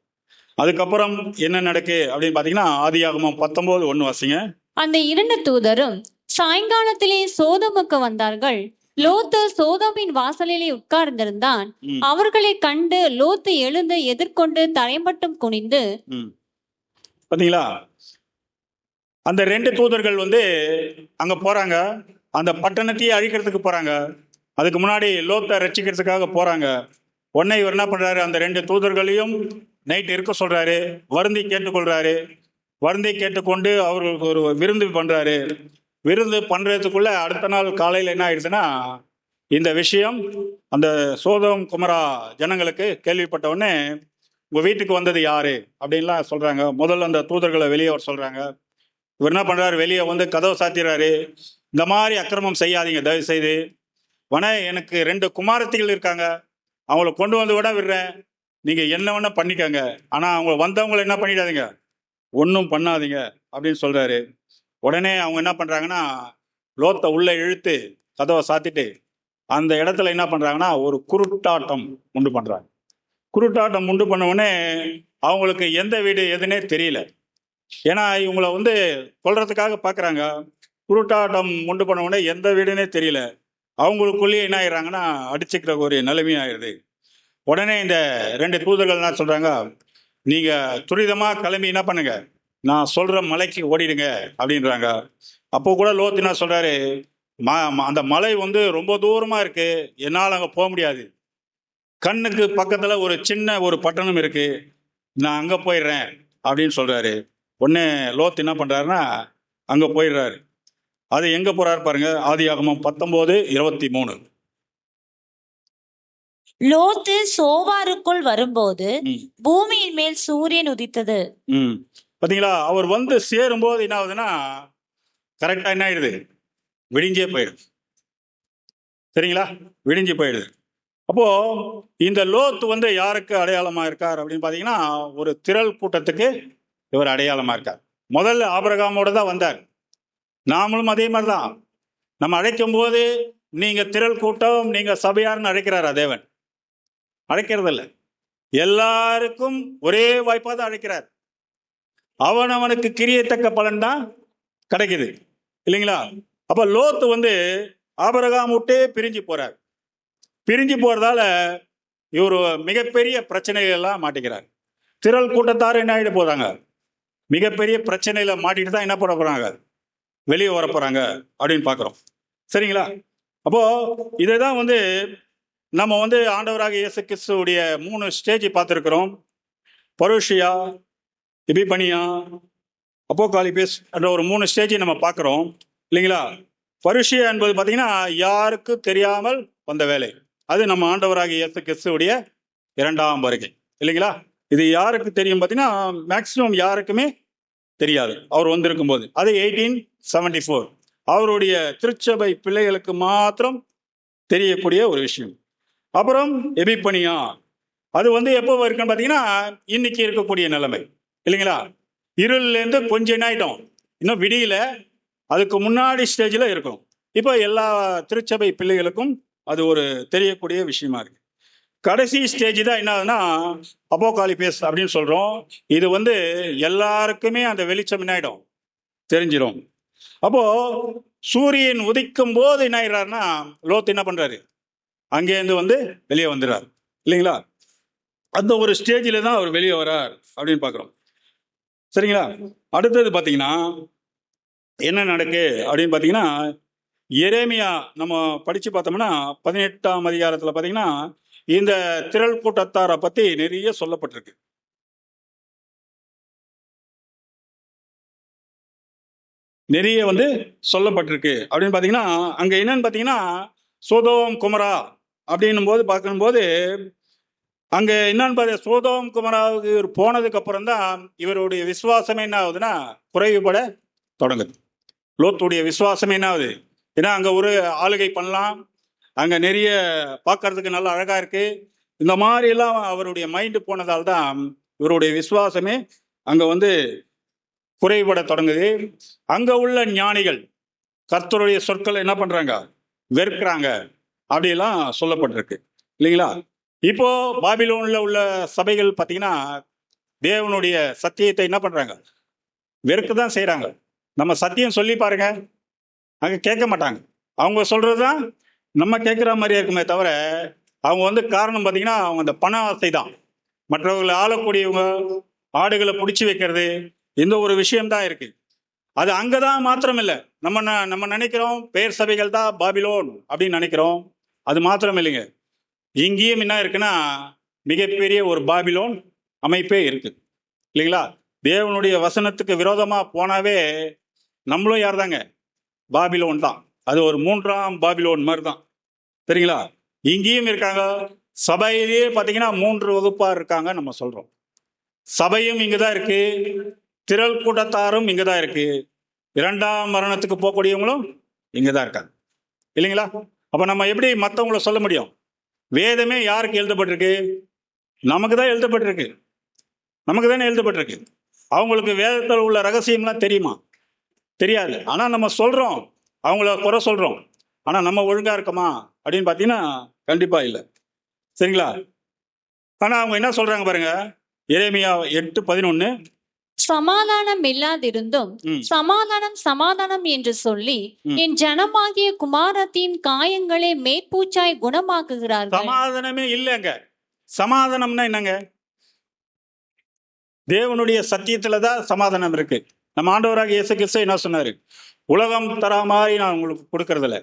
அதுக்கப்புறம் என்ன நடக்கு அப்படின்னு பாத்தீங்கன்னா, ஆதியாகமம் 19:1 வாசிங்க. அந்த 2 தூதரும் சாயங்காலத்திலே சோதோமுக்கு வந்தார்கள். லோத்து சோதோமின் வாசலிலே உட்கார்ந்திருந்தான். அவர்களை கண்டு லோத்து எழுந்து எதிர்கொண்டு தரைமட்டும் குனிந்து. பாத்தீங்களா? அந்த 2 தூதர்கள் வந்து அங்க போறாங்க, அந்த பட்டணத்தையே அழிக்கிறதுக்கு போறாங்க. அதுக்கு முன்னாடி லோத்தை ரட்சிக்கிறதுக்காக போறாங்க. உடனே இவர் என்ன பண்றாரு, அந்த 2 தூதர்களையும் நைட் இருக்க சொல்றாரு, வருந்தி கேட்டுக்கொள்றாரு. வருந்தி கேட்டுக்கொண்டு அவர்களுக்கு ஒரு விருந்து பண்றாரு. விருந்து பண்றதுக்குள்ள அடுத்த நாள் காலையில் என்ன ஆயிடுச்சுன்னா, இந்த விஷயம் அந்த சோதோம் குமரா ஜனங்களுக்கு கேள்விப்பட்ட உடனே உங்க வீட்டுக்கு வந்தது யாரு அப்படின்லாம் சொல்றாங்க. முதல்ல அந்த தூதர்களை வெளியே வர சொல்றாங்க. இவர் என்ன பண்றாரு, வெளியே வந்து கதவை சாத்திடுறாரு. இந்த மாதிரி அக்கிரமம் செய்யாதீங்க தயவு செய்து. எனக்கு 2 குமாரத்திகள் இருக்காங்க, அவங்கள கொண்டு வந்து விட விடுறேன், நீங்க என்ன வேணா பண்ணிக்கங்க, ஆனா அவங்க வந்தவங்களை என்ன பண்ணிடாதீங்க, ஒன்றும் பண்ணாதீங்க அப்படின்னு சொல்றாரு. உடனே அவங்க என்ன பண்றாங்கன்னா லோத்தை உள்ள இழுத்து கதவை சாத்திட்டு அந்த இடத்துல என்ன பண்றாங்கன்னா ஒரு குருட்டாட்டம் உண்டு பண்றாங்க. குருட்டாட்டம் உண்டு பண்ண உடனே அவங்களுக்கு எந்த வீடு எதுனே தெரியல. ஏன்னா இவங்களை வந்து கொல்றதுக்காக பாக்குறாங்க. குருட்டாட்டம் உண்டு பண்ண உடனே எந்த வீடுனே தெரியல. அவங்களுக்குள்ளேயே என்ன ஆயிடுறாங்கன்னா அடிச்சுக்கிற ஒரு நிலைமை ஆயிடுது. உடனே இந்த 2 தூதர்கள் என்ன சொல்றாங்க, நீங்க துரிதமா கிளம்பி என்ன பண்ணுங்க, நான் சொல்ற மலைக்கு ஓடிடுங்க அப்படின்றாங்க. அப்போ கூட லோத்து என்ன சொல்றாரு, அந்த மலை வந்து ரொம்ப தூரமா இருக்கு, என்னால் அங்க போக முடியாது, கண்ணுக்கு பக்கத்துல ஒரு சின்ன ஒரு பட்டணம் இருக்கு, நான் அங்க போயிடுறேன் அப்படின்னு சொல்றாரு. உடனே லோத்து என்ன பண்றாருன்னா அங்க போயிடுறாரு. அது எங்க போறாரு பாருங்க, ஆதியாகமம் 19:23. லோத்து சோவாருக்குள் வரும்போது பூமியின் மேல் சூரியன் உதித்தது. பாத்தீங்களா? அவர் வந்து சேரும்போது என்ன ஆகுதுன்னா கரெக்டா என்ன ஆயிடுது, விடிஞ்சே போயிடுது. சரிங்களா? விடிஞ்சு போயிடுது. அப்போ இந்த லோத்து வந்து யாருக்கு அடையாளமா இருக்கார் அப்படின்னு பாத்தீங்கன்னா, ஒரு திரள் கூட்டத்துக்கு இவர் அடையாளமா இருக்கார். முதல்ல ஆபிரகாமோட தான் வந்தார். நாமளும் அதே மாதிரிதான். நம்ம அழைக்கும் போது நீங்க திரள் கூட்டம், நீங்க சபையார்னு அழைக்கிறாரா தேவன்? அழைக்கிறது இல்லை. எல்லாருக்கும் ஒரே வாய்ப்பா தான் அழைக்கிறார். அவனுக்கு கிரியத்தக்க பலன் தான் கிடைக்குது இல்லைங்களா? அப்ப லோத்து வந்து ஆபிரகாம் விட்டே பிரிஞ்சு போறார். பிரிஞ்சு போறதால இவர் மிகப்பெரிய பிரச்சனைகள் எல்லாம் மாட்டிக்கிறார். திரள் கூட்டத்தார் என்ன ஆகிட போறாங்க, மிகப்பெரிய பிரச்சனையில மாட்டிட்டு தான் என்ன பண்ண போறாங்க, வெளியே வர போறாங்க அப்படின்னு பாக்குறோம். சரிங்களா? அப்போ இதைதான் வந்து நம்ம வந்து ஆண்டவராக இயேசு கிறிஸ்துவுடைய 3 ஸ்டேஜ் பார்த்துருக்கிறோம். பருஷியா, எபிபனியா, அப்போகாலிபிஸ் என்ற ஒரு 3 ஸ்டேஜ் நம்ம பார்க்குறோம் இல்லைங்களா? பருஷியா என்பது பார்த்தீங்கன்னா யாருக்கு தெரியாமல் வந்த வேலை. அது நம்ம ஆண்டவராக இயேசு கிறிஸ்துவுடைய 2ஆம் வருகை இல்லைங்களா? இது யாருக்கு தெரியும் பார்த்தீங்கன்னா மேக்சிமம் யாருக்குமே தெரியாது அவர் வந்திருக்கும் போது. அது 1874 அவருடைய திருச்சபை பிள்ளைகளுக்கு மாத்திரம் தெரியக்கூடிய ஒரு விஷயம். அப்புறம் எபிப்பனியா, அது எப்போ இருக்குன்னு பார்த்தீங்கன்னா இன்னைக்கு இருக்கக்கூடிய நிலைமை இல்லைங்களா. இருள்லேருந்து கொஞ்சம் என்ன ஆயிட்டோம், இன்னும் விடியல, அதுக்கு முன்னாடி ஸ்டேஜில் இருக்கும். இப்போ எல்லா திருச்சபை பிள்ளைகளுக்கும் அது ஒரு தெரியக்கூடிய விஷயமா இருக்கு. கடைசி ஸ்டேஜ் தான் என்ன ஆகுதுன்னா அப்போகாலிப்ஸ் அப்படின்னு சொல்றோம். இது எல்லாருக்குமே அந்த வெளிச்சம் என்ன ஆயிடும், தெரிஞ்சிடும். அப்போ சூரியன் உதிக்கும் போது என்ன ஆயிடுறாருன்னா லோத் என்ன பண்றாரு, அங்கேருந்து வெளியே வந்துடுறாரு இல்லைங்களா. அந்த ஒரு ஸ்டேஜில் தான் அவர் வெளியே வரார் அப்படின்னு பார்க்குறோம். சரிங்களா. அடுத்தது பார்த்தீங்கன்னா என்ன நடக்கு அப்படின்னு பார்த்தீங்கன்னா, எரேமியா நம்ம படித்து பார்த்தோம்னா 18ஆம் அதிகாரத்தில் பார்த்தீங்கன்னா இந்த திரள் கூட்டத்தாரை பற்றி நிறைய சொல்லப்பட்டிருக்கு. நிறைய சொல்லப்பட்டிருக்கு அப்படின்னு பார்த்தீங்கன்னா, அங்கே என்னன்னு பார்த்தீங்கன்னா சோதோம் குமரா அப்படின்னும் போது பார்க்கும்போது அங்கே என்னன்னு பார்த்தா சோதோம் குமராவுக்கு இவர் போனதுக்கு அப்புறம் தான் இவருடைய விசுவாசமே என்ன ஆகுதுன்னா குறைவுபட தொடங்குது. லோத்துடைய விசுவாசமே என்ன ஆகுது, ஏன்னா அங்கே ஒரு ஆளுகை பண்ணலாம், அங்கே நிறைய பார்க்கறதுக்கு நல்லா அழகாக இருக்கு, இந்த மாதிரி எல்லாம் அவருடைய மைண்டு போனதால் தான் இவருடைய விசுவாசமே அங்கே குறைபட தொடங்குது. அங்கே உள்ள ஞானிகள் கர்த்தருடைய சொற்களை என்ன பண்ணுறாங்க, வெறுக்கிறாங்க அப்படியெல்லாம் சொல்லப்பட்டிருக்கு இல்லைங்களா. இப்போ பாபிலோனில் உள்ள சபைகள் பார்த்தீங்கன்னா தேவனுடைய சத்தியத்தை என்ன பண்ணுறாங்க, வெறுக்க தான் செய்கிறாங்க. நம்ம சத்தியம் சொல்லி பாருங்க, அங்கே கேட்க மாட்டாங்க. அவங்க சொல்கிறது தான் நம்ம கேட்குற மாதிரியே இருக்குமே தவிர, அவங்க காரணம் பார்த்தீங்கன்னா அவங்க அந்த பண ஆசை தான். மற்றவர்களை ஆளக்கூடியவங்க, ஆடுகளை பிடிச்சி வைக்கிறது, இந்த ஒரு விஷயம்தான் இருக்கு. அது அங்கே தான் மாத்திரம் இல்லை, நம்ம நினைக்கிறோம் பெயர் சபைகள் தான் பாபிலோன் அப்படின்னு நினைக்கிறோம். அது மாத்திரம் இல்லைங்க, இங்கேயும் என்ன இருக்குன்னா மிகப்பெரிய ஒரு பாபிலோன் அமைப்பே இருக்கு இல்லைங்களா. தேவனுடைய வசனத்துக்கு விரோதமாக போனாவே நம்மளும் யார் தாங்க, பாபிலோன் தான். அது ஒரு 3ஆம் பாபிலோன் மாதிரி தான் சரிங்களா. இங்கேயும் இருக்காங்க. சபையிலேயே பார்த்தீங்கன்னா 3 வகுப்பார் இருக்காங்க நம்ம சொல்றோம். சபையும் இங்கே தான் இருக்கு, திரள் கூட்டத்தாரும் இங்கே தான் இருக்கு, 2ஆம் மரணத்துக்கு போகக்கூடியவங்களும் இங்கே தான் இருக்காங்க இல்லைங்களா. அப்போ நம்ம எப்படி மற்றவங்கள சொல்ல முடியும்? வேதமே யாருக்கு எழுதப்பட்டிருக்கு, நமக்கு தான் எழுதப்பட்டிருக்கு, நமக்கு தானே எழுதப்பட்டிருக்கு. அவங்களுக்கு வேதத்தில் உள்ள ரகசியம்லாம் தெரியுமா? தெரியாது. ஆனால் நம்ம சொல்கிறோம், அவங்கள குறை சொல்கிறோம். ஆனால் நம்ம ஒழுங்காக இருக்கோமா அப்படின்னு பார்த்தீங்கன்னா கண்டிப்பாக இல்லை சரிங்களா. ஆனால் அவங்க என்ன சொல்கிறாங்க பாருங்க, எரேமியா 8:11, சமாதானம் இல்லாதிருந்தும் சமாதானம் சமாதானம் என்று சொல்லி என் ஜனமாகிய குமாரத்தின் காயங்களை மேற்பூச்சாய் குணமாக்குகிறார்கள். சமாதானமே இல்லைங்க. சமாதானம்னா என்னங்க? தேவனுடைய சத்தியத்துல தான் சமாதானம் இருக்கு. நம்ம ஆண்டவராக இயேசு கிறிஸ்து என்ன சொன்னாரு, உலகம் தரா மாதிரி நான் உங்களுக்கு கொடுக்கறதில்ல,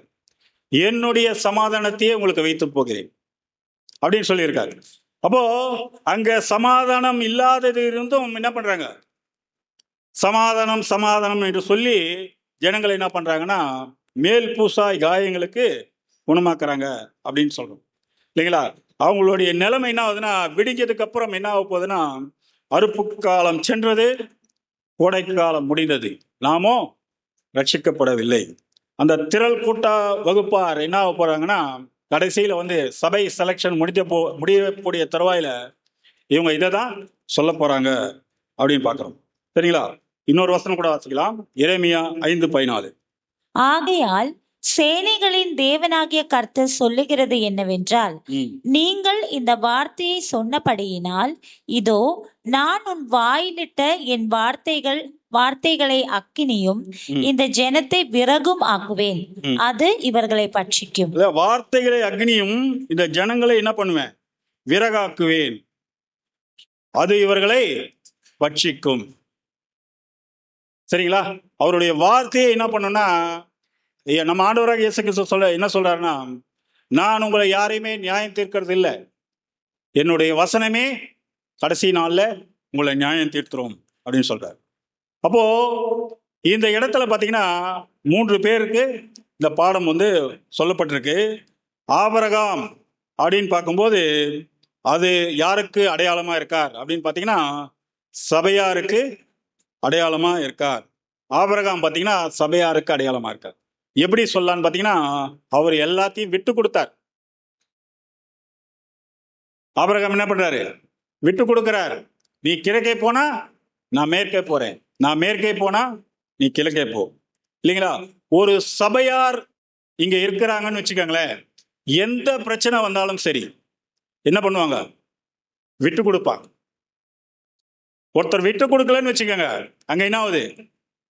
என்னுடைய சமாதானத்தையே உங்களுக்கு வைத்து போகிறேன் அப்படின்னு சொல்லியிருக்காரு. அப்போ அங்க சமாதானம் இல்லாதது இருந்தும் என்ன பண்றாங்க, சமாதானம் சமாதானம் என்று சொல்லி ஜனங்களை என்ன பண்றாங்கன்னா மேல் பூசாய் காயங்களுக்கு குணமாக்குறாங்க அப்படின்னு சொல்றோம் இல்லைங்களா. அவங்களுடைய நிலைமை என்ன ஆகுதுன்னா விடிஞ்சதுக்கு அப்புறம் என்ன ஆக போகுதுன்னா, அறுப்பு காலம் சென்றது, கோடை காலம் முடிந்தது, நாமோ ரட்சிக்கப்படவில்லை. அந்த திரள் கூட்ட வகுப்பார் என்ன ஆக போறாங்கன்னா கடைசியில் சபை செலெக்ஷன் முடியக்கூடிய தருவாயில இவங்க இதை தான் சொல்ல போறாங்க அப்படின்னு பார்க்குறோம் சரிங்களா. இன்னொரு வசனம் கூட வாசிக்கலாம், எரேமியா 5:14. ஆகையால் சேனைகளின் தேவனாகிய கர்த்தர் சொல்லுகிறது என்னவென்றால், நீங்கள் இந்த வார்த்தையை சொன்னபடியினால் இதோ நான் உன் வாயிலிட்ட என் வார்த்தைகளை அக்கினியும் இந்த ஜனத்தை விறகும் ஆக்குவேன், அது இவர்களை பட்சிக்கும். வார்த்தைகளை அக்னியும் இந்த ஜனங்களை என்ன பண்ணுவேன், விறகாக்குவேன், அது இவர்களை பட்சிக்கும் சரிங்களா. அவருடைய வார்த்தையை என்ன பண்ணுன்னா, நம்ம ஆண்டவராக இயேசு கிறிஸ்து என்ன சொல்றாருன்னா, நான் உங்களை யாரையுமே நியாயம் தீர்க்கிறது இல்லை, என்னுடைய வசனமே கடைசி நாளில் உங்களை நியாயம் தீர்த்துரும் அப்படின்னு சொல்றாரு. அப்போ இந்த இடத்துல பார்த்தீங்கன்னா 3 பேருக்கு இந்த பாடம் சொல்லப்பட்டிருக்கு. ஆபிரகாம் அப்படின்னு பார்க்கும்போது அது யாருக்கு அடையாளமா இருக்கார் அப்படின்னு பார்த்தீங்கன்னா சபையாருக்கு அடையாளமா இருக்கார். ஆபிரகாம் பார்த்தீங்கன்னா சபையாருக்கு அடையாளமா இருக்கார். எப்படி சொல்லலான்னு பார்த்தீங்கன்னா, அவர் எல்லாத்தையும் விட்டு கொடுத்தார். ஆபிரகாம் என்ன பண்றாரு? விட்டு கொடுக்கிறார். நீ கிழக்கே போனா நான் மேற்கே போறேன், நான் மேற்கே போனா நீ கிழக்கே போ. இல்லைங்களா? ஒரு சபையார் இங்க இருக்கிறாங்கன்னு வச்சுக்கோங்களேன், எந்த பிரச்சனை வந்தாலும் சரி என்ன பண்ணுவாங்க? விட்டு கொடுப்பாங்க. ஒருத்தர் விட்டு கொடுக்கலன்னு வச்சுக்கோங்க, அங்க என்ன ஆகுது?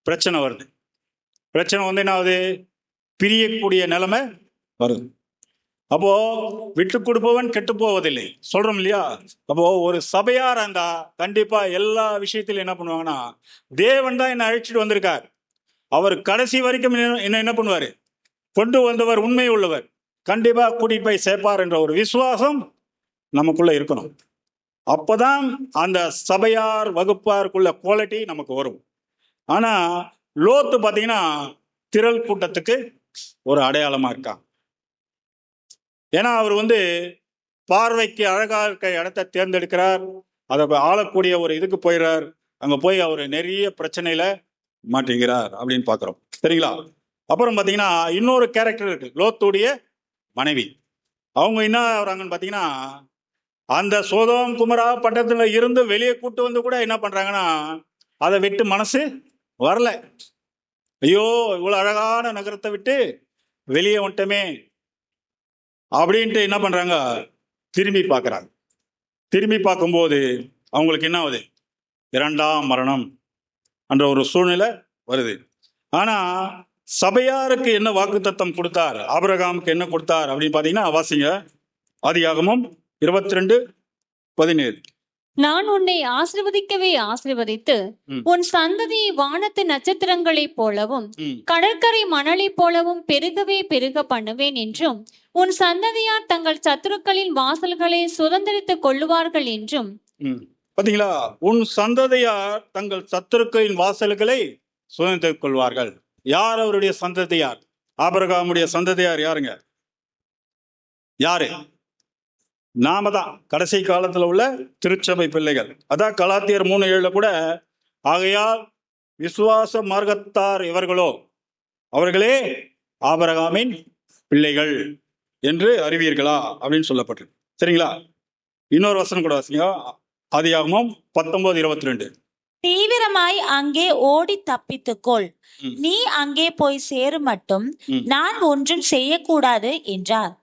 பிரச்சனை வருது. பிரச்சனை வந்து என்ன ஆகுது? பிரியக்கூடிய நிலைமை வருது. அப்போ விட்டு கொடுப்பவன் கெட்டு போவதில்லை சொல்றோம் இல்லையா? அப்போ ஒரு சபையார் இருந்தா கண்டிப்பா எல்லா விஷயத்திலும் என்ன பண்ணுவாங்கன்னா, தேவன் தான் என்ன அழைச்சிட்டு வந்திருக்கார், அவர் கடைசி வரைக்கும் என்ன பண்ணுவாரு? கொண்டு வந்தவர் உண்மை உள்ளவர், கண்டிப்பா கூட்டிட்டு போய் சேர்ப்பார் என்ற ஒரு விசுவாசம் நமக்குள்ள இருக்கணும். அப்பதான் அந்த சபையார் வகுப்பாருக்குள்ள குவாலிட்டி நமக்கு வரும். ஆனா லோத்து பாத்தீங்கன்னா திரள் கூட்டத்துக்கு ஒரு அடையாளமா இருக்கான். ஏன்னா அவர் வந்து பார்வைக்கு அழகா இருக்க இடத்த தேர்ந்தெடுக்கிறார், அதை ஆளக்கூடிய ஒரு இதுக்கு போயிடுறார். அங்க போய் அவர் நிறைய பிரச்சனையில மாட்டுகிறார் அப்படின்னு பாக்குறோம். சரிங்களா? அப்புறம் பாத்தீங்கன்னா இன்னொரு கேரக்டர் இருக்கு, லோத்துடைய மனைவி. அவங்க என்ன ஆகுறாங்கன்னு பாத்தீங்கன்னா, அந்த சோதோம் குமரா பட்டத்துல இருந்து வெளியே கூட்டு வந்து கூட என்ன பண்றாங்கன்னா, அதை விட்டு மனசு வரல. ஐயோ இவ்வளவு அழகான நகரத்தை விட்டு வெளியே வந்துட்டோமே அப்படின்ட்டு என்ன பண்றாங்க? திரும்பி பார்க்கறாங்க. திரும்பி பார்க்கும்போது அவங்களுக்கு என்ன ஆகுது? இரண்டாம் மரணம் என்ற ஒரு சூழ்நிலை வருது. ஆனா சபையாருக்கு என்ன வாக்குத்தத்தம் கொடுத்தார், ஆபிரகாமுக்கு என்ன கொடுத்தார் அப்படின்னு பாத்தீங்கன்னா, வாசிங்க ஆதியாகமம் 22:17. நான் உன்னை ஆசீர்வதிக்கவே ஆசீர்வதித்து உன் சந்ததியை வானத்து நட்சத்திரங்களைப் போலவும் கடற்கரை மணலைப் போலவும் பெருகவே பெருக பண்ணுவேன் என்றும் உன் சந்ததியார் தங்கள் சத்துருக்களின் வாசல்களை சுதந்திரித்துக் கொள்ளுவார்கள் என்றும். பாத்தீங்களா? உன் சந்ததியார் தங்கள் சத்துருக்களின் வாசல்களை சுதந்திரித்துக் கொள்வார்கள். யார் அவருடைய சந்ததியார்? ஆபிரகாமுடைய சந்ததியார் யாருங்க? யாரு? நாம தான் கடைசி காலத்துல உள்ள திருச்சபை பிள்ளைகள். அதான் கலாத்தியர் 3:7 கூட, ஆகையால் விசுவாச மார்க்கத்தார் இவர்களோ அவர்களே ஆபிரகாமின் பிள்ளைகள் என்று அறிவீர்களா அப்படின்னு சொல்லப்பட்டிருக்கு. சரிங்களா? இன்னொரு வசனம் கூட வாசிங்க, ஆதியாகமம் 19:22. தீவிரமாய் அங்கே ஓடி தப்பித்துக்கொள், நீ அங்கே போய் சேரும் மட்டும் நான் ஒன்றும் செய்யக்கூடாது என்றார்.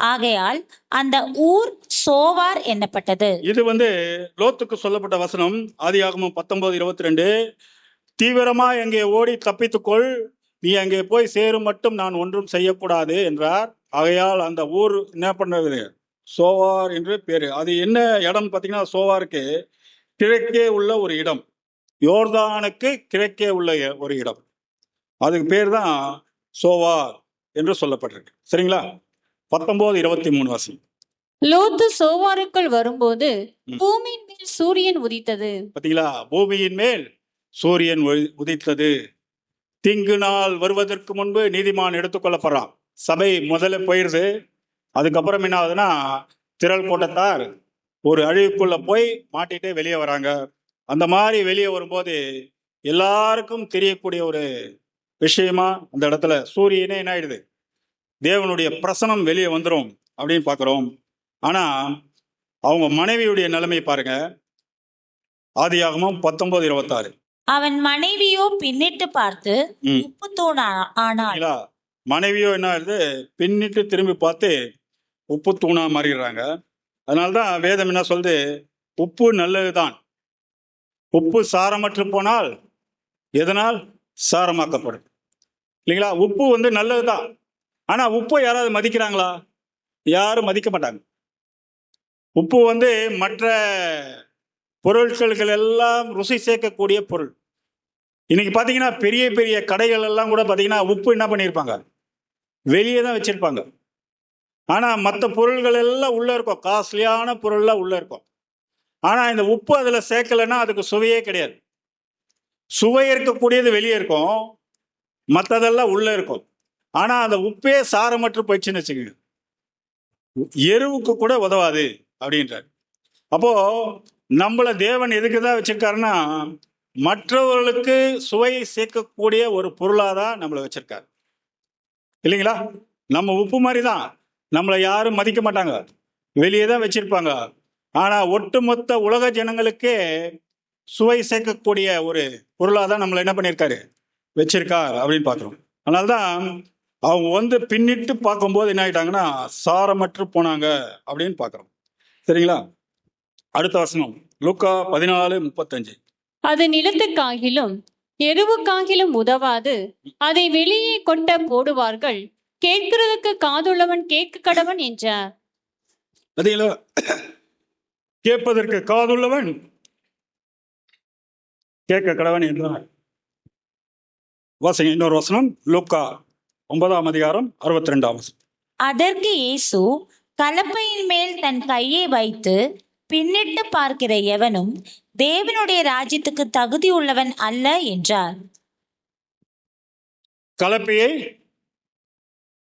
ஆகையால் அந்த ஊர் சோவார் என்னப்பட்டது. இது வந்து லோத்துக்கு சொல்லப்பட்ட வசனம். ஆதியாகமம் 19:22. தீவிரமா அங்கே ஓடி தப்பித்துக்கொள், நீ அங்கே போய் சேரும் மட்டும் நான் ஒன்றும் செய்யக்கூடாது என்றார். ஆகையால் அந்த ஊர் என்ன பண்ணது? சோவார் என்று பேரு. அது என்ன இடம் பார்த்தீங்கன்னா, சோவாருக்கு கிழக்கே உள்ள ஒரு இடம், யோர்தானுக்கு கிழக்கே உள்ள ஒரு இடம். அதுக்கு பேர் தான் சோவார் என்று சொல்லப்பட்டிருக்கு. சரிங்களா? 19:23 வாசி. லோத்து சோவாருக்குள் வரும்போது பூமியின் மேல் சூரியன் உதித்தது. பாத்தீங்களா? பூமியின் மேல் சூரியன் உதித்தது. தீங்கு நாள் வருவதற்கு முன்பு நீதிமான் எடுத்துக்கொள்ளப்படுறான். சபை முதல்ல போயிருது. அதுக்கப்புறம் என்ன ஆகுதுன்னா, திரள் கூட்டத்தார் ஒரு அழிவுக்குள்ள போய் மாட்டிட்டு வெளியே வராங்க. அந்த மாதிரி வெளியே வரும்போது எல்லாருக்கும் தெரியக்கூடிய ஒரு விஷயமா அந்த இடத்துல சூரியனே என்ன ஆயிடுது? தேவனுடைய பிரசனம் வெளியே வந்துடும் அப்படின்னு பாக்குறோம். ஆனா அவங்க மனைவியுடைய நிலைமை பாருங்க. ஆதியாகமம் 19:26. அவன் மனைவியோ பின்னிட்டு பார்த்து உப்பு தூண் ஆனாள். மனைவியோ என்ன ஆகுது? பின்னிட்டு திரும்பி பார்த்து உப்பு தூணா மாறிடுறாங்க. அதனால்தான் வேதம் என்ன சொல்லுது? உப்பு நல்லதுதான், உப்பு சாரமற்று போனால் எதனால் சாரமாக்கப்படும். இல்லைங்களா? உப்பு வந்து நல்லதுதான். ஆனா உப்பை யாராவது மதிக்கிறாங்களா? யாரும் மதிக்க மாட்டாங்க. உப்பு வந்து மற்ற பொருட்கள் எல்லாம் ருசி சேர்க்கக்கூடிய பொருள். இன்னைக்கு பாத்தீங்கன்னா பெரிய பெரிய கடைகள் எல்லாம் கூட பாத்தீங்கன்னா உப்பு என்ன பண்ணியிருப்பாங்க? வெளியே தான் வச்சிருப்பாங்க. ஆனா மற்ற பொருள்கள் எல்லாம் உள்ள இருக்கும், காஸ்ட்லியான பொருள்லாம் உள்ள இருக்கும். ஆனா இந்த உப்பு அதுல சேர்க்கலைன்னா அதுக்கு சுவையே கிடையாது. சுவை இருக்கக்கூடியது வெளியே இருக்கும், மற்றதெல்லாம் உள்ள இருக்கும். ஆனா அந்த உப்பே சாரமற்று போயிடுச்சுன்னு வச்சுக்கோங்க, எருவுக்கு கூட உதவாது அப்படின்றார். அப்போ நம்மள தேவன் எதுக்குதான் வச்சிருக்காருன்னா, மற்றவர்களுக்கு சுவையை சேர்க்கக்கூடிய ஒரு பொருளாதான் நம்மளை வச்சிருக்காரு, இல்லைங்களா? நம்ம உப்பு மாதிரி தான், நம்மளை யாரும் மதிக்க மாட்டாங்க, வெளியே தான் வச்சிருப்பாங்க. ஆனா ஒட்டுமொத்த உலக ஜனங்களுக்கே சுவை சேர்க்கக்கூடிய ஒரு பொருளாதான் நம்மளை என்ன பண்ணியிருக்காரு, வச்சிருக்கார் அப்படின்னு பார்க்குறோம். அதனால்தான் அவங்க பின்னிட்டு பார்க்கும்போது என்ன ஆயிட்டாங்கன்னா சாரமற்று போனாங்க அப்படின்னு பார்க்குறோம். சரிங்களா? அடுத்த வசனம் லூக்கா 14:35. அது நிலத்துக்காகிலும் எருவுக்காகிலும் உதவாது, அதை வெளியே கொட்ட போடுவார்கள். கேட்கிறதுக்கு காதுள்ளவன் கேட்க கடவன் என்றார். அதில் கேட்பதற்கு காதுள்ளவன் கேட்க கடவன் என்றார். வாசிங்க இன்னொரு வசனம், லூக்கா 9:62. அதற்கு இயேசு, கலப்பையின் மேல் தன் கையை வைத்து பின்னிட்டு பார்க்கிற எவனும் தேவனுடைய ராஜ்யத்துக்கு தகுதி உள்ளவன் அல்ல என்றார்.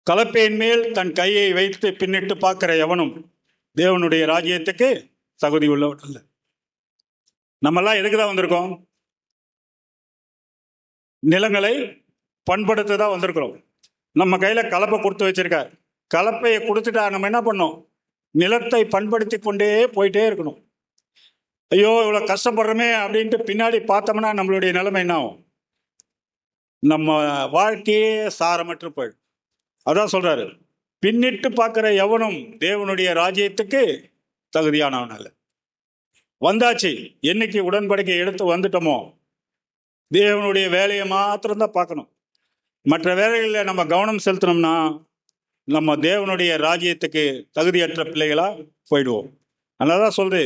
கலப்பையின் மேல் தன் கையை வைத்து பின்னிட்டு பார்க்கிற எவனும் தேவனுடைய ராஜ்யத்துக்கு தகுதி உள்ளவன் அல்ல. நம்மெல்லாம் எதுக்குதான் வந்திருக்கோம்? நிலங்களை பண்படுத்த தான் வந்திருக்கிறோம். நம்ம கையில கலப்பை கொடுத்து வச்சிருக்கார். கலப்பையை கொடுத்துட்டா நம்ம என்ன பண்ணோம்? நிலத்தை பண்படுத்தி கொண்டே போயிட்டே இருக்கணும். ஐயோ இவ்வளவு கஷ்டப்படுறோமே அப்படின்ட்டு பின்னாடி பார்த்தோம்னா நம்மளுடைய நிலைமை என்ன ஆகும்? நம்ம வாழ்க்கையே சாரமற்று போயிடும். அதான் சொல்றாரு, பின்னிட்டு பார்க்கிற எவனும் தேவனுடைய ராஜ்யத்துக்கு தகுதியானவன் அல்ல. வந்தாச்சு, என்னைக்கு உடன்படிக்கை எடுத்து வந்துட்டோமோ தேவனுடைய வேலையை மாத்திரம்தான் பார்க்கணும். மற்ற வேலைகளில் நம்ம கவனம் செலுத்தினோம்னா நம்ம தேவனுடைய ராஜ்யத்துக்கு தகுதியற்ற பிள்ளைகளா போயிடுவோம். அதனாலதான் சொல்றது,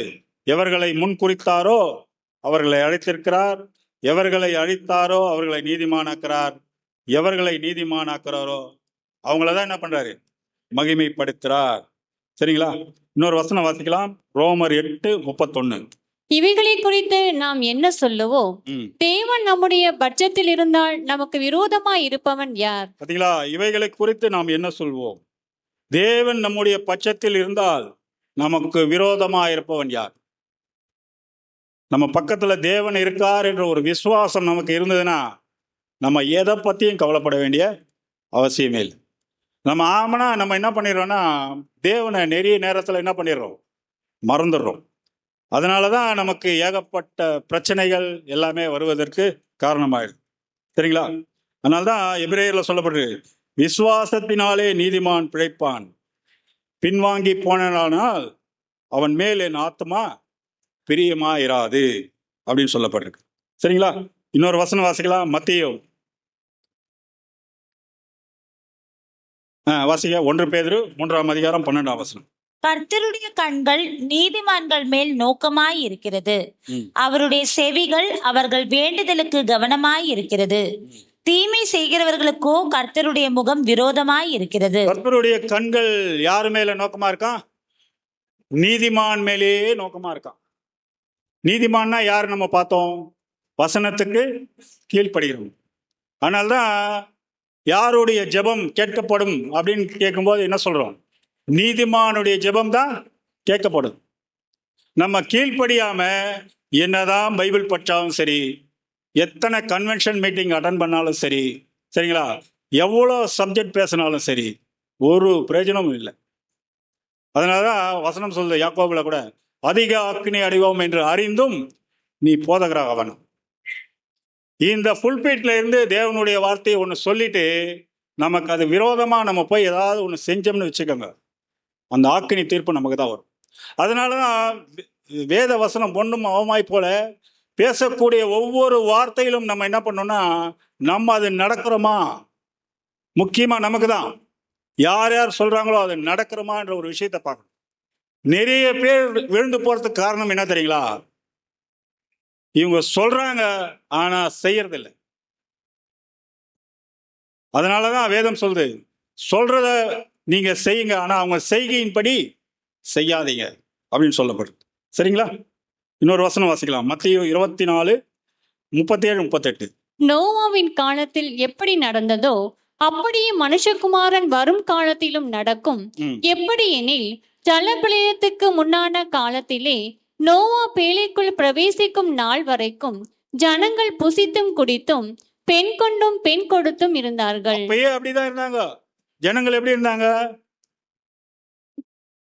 எவர்களை முன் குறித்தாரோ அவர்களை அழைத்திருக்கிறார், எவர்களை அழித்தாரோ அவர்களை நீதிமானாக்கிறார், எவர்களை நீதிமானாக்குறாரோ அவங்களதான் என்ன பண்றாரு? மகிமைப்படுத்துறார். சரிங்களா? இன்னொரு வசனம் வாசிக்கலாம், ரோமர் 8:31. இவைகளை குறித்து நாம் என்ன சொல்லுவோம்? தேவன் நம்முடைய பட்சத்தில் இருந்தால் நமக்கு விரோதமாய் இருப்பவன் யார்? பாத்தீங்களா? இவைகளை குறித்து நாம் என்ன சொல்வோம்? தேவன் நம்முடைய பட்சத்தில் இருந்தால் நமக்கு விரோதமாய் இருப்பவன் யார்? நம்ம பக்கத்துல தேவன் இருக்கார் என்ற ஒரு விசுவாசம் நமக்கு இருந்ததுன்னா நம்ம எதை பத்தியும் கவலைப்பட வேண்டிய அவசியமே இல்லை. நம்ம ஆமனா நம்ம என்ன பண்ணிடுறோம்னா தேவனை நிறைய நேரத்துல என்ன பண்ணிடுறோம்? மறந்துடுறோம். அதனாலதான் நமக்கு ஏகப்பட்ட பிரச்சனைகள் எல்லாமே வருவதற்கு காரணமாயிடுது. சரிங்களா? அதனால்தான் எபிரேயர்ல சொல்லப்படுது, விசுவாசத்தினாலே நீதிமான் பிழைப்பான், பின்வாங்கி போனால் அவன் மேல் என் ஆத்மா பிரியமா இராது அப்படின்னு சொல்லப்பட்டிருக்கு. சரிங்களா? இன்னொரு வசனம் வாசிக்கலாம், மத்தேயு வாசிக்க 1 பேதுரு 3:12. கர்த்தருடைய கண்கள் நீதிமான்கள் மேல் நோக்கமாய் இருக்கிறது, அவருடைய செவிகள் அவர்கள் வேண்டுதலுக்கு கவனமாய் இருக்கிறது. தீமை செய்கிறவர்களுக்கோ கர்த்தருடைய முகம் விரோதமாய் இருக்கிறது. கர்த்தருடைய கண்கள் யாரு மேல நோக்கமா இருக்கான்? நீதிமான் மேலேயே நோக்கமா இருக்கான். நீதிமான்னா யார்? நம்ம பார்த்தோம், வசனத்துக்கு கீழ்ப்படுகிறோம். அதனால்தான் யாருடைய ஜெபம் கேட்கப்படும் அப்படின்னு கேட்கும்போது என்ன சொல்றோம்? நீதிமானுடைய ஜெபம் தான் கேட்கப்படும். நம்ம கீழ்ப்படியாம என்னதான் பைபிள் படிச்சாலும் சரி, எத்தனை கன்வென்ஷன் மீட்டிங் அட்டன் பண்ணாலும் சரி, சரிங்களா, எவ்வளோ சப்ஜெக்ட் பேசினாலும் சரி, ஒரு பிரயோஜனமும் இல்லை. அதனாலதான் வசனம் சொல்லுது யாக்கோபுல கூட, அதிக அக்கினி அடைவோம் என்று அறிந்தும் நீ போதகராக வேணும். இந்த புல்பீட்ல இருந்து தேவனுடைய வார்த்தையை ஒன்று சொல்லிட்டு நமக்கு அது விரோதமா நம்ம போய் ஏதாவது ஒன்று செஞ்சோம்னு வச்சுக்கோங்க, அந்த ஆக்கினி தீர்ப்பு நமக்கு தான் வரும். அதனாலதான் வேத வசனம் பொண்ணும் அவமாய் போல பேசக்கூடிய ஒவ்வொரு வார்த்தையிலும் நம்ம என்ன பண்ணோம்னா நம்ம அது நடக்கிறோமா, முக்கியமா நமக்கு தான் யார் யார் சொல்றாங்களோ அது நடக்கிறோமான்ற ஒரு விஷயத்தை பார்க்கணும். நிறைய பேர் விழுந்து போறதுக்கு காரணம் என்ன தெரியுங்களா? இவங்க சொல்றாங்க ஆனா செய்யறதில்லை. அதனாலதான் வேதம் சொல்லுது, சொல்றத நீங்க செய்யுங்க ஆனா அவங்க செய்கையின்படி செய்யாதீங்க அப்படின்னு சொல்லப்படுது. சரிங்களா? இன்னொரு வசனம் வாசிக்கலாம், மத்தேயு 24:37-38. நோவாவின் காலத்தில் எப்படி நடந்ததோ அப்படியே மனுஷகுமாரன் வரும் காலத்திலும் நடக்கும். எப்படி எனில், ஜலப்பிரளயத்துக்கு முன்னான காலத்திலே நோவா பேழைக்குள் பிரவேசிக்கும் நாள் வரைக்கும் ஜனங்கள் புசித்தும் குடித்தும் பெண் கொண்டும் பெண் கொடுத்தும் இருந்தார்கள். அப்பயே அப்படிதான் இருந்தாங்க. ஜனங்கள் எப்படி இருந்தாங்க?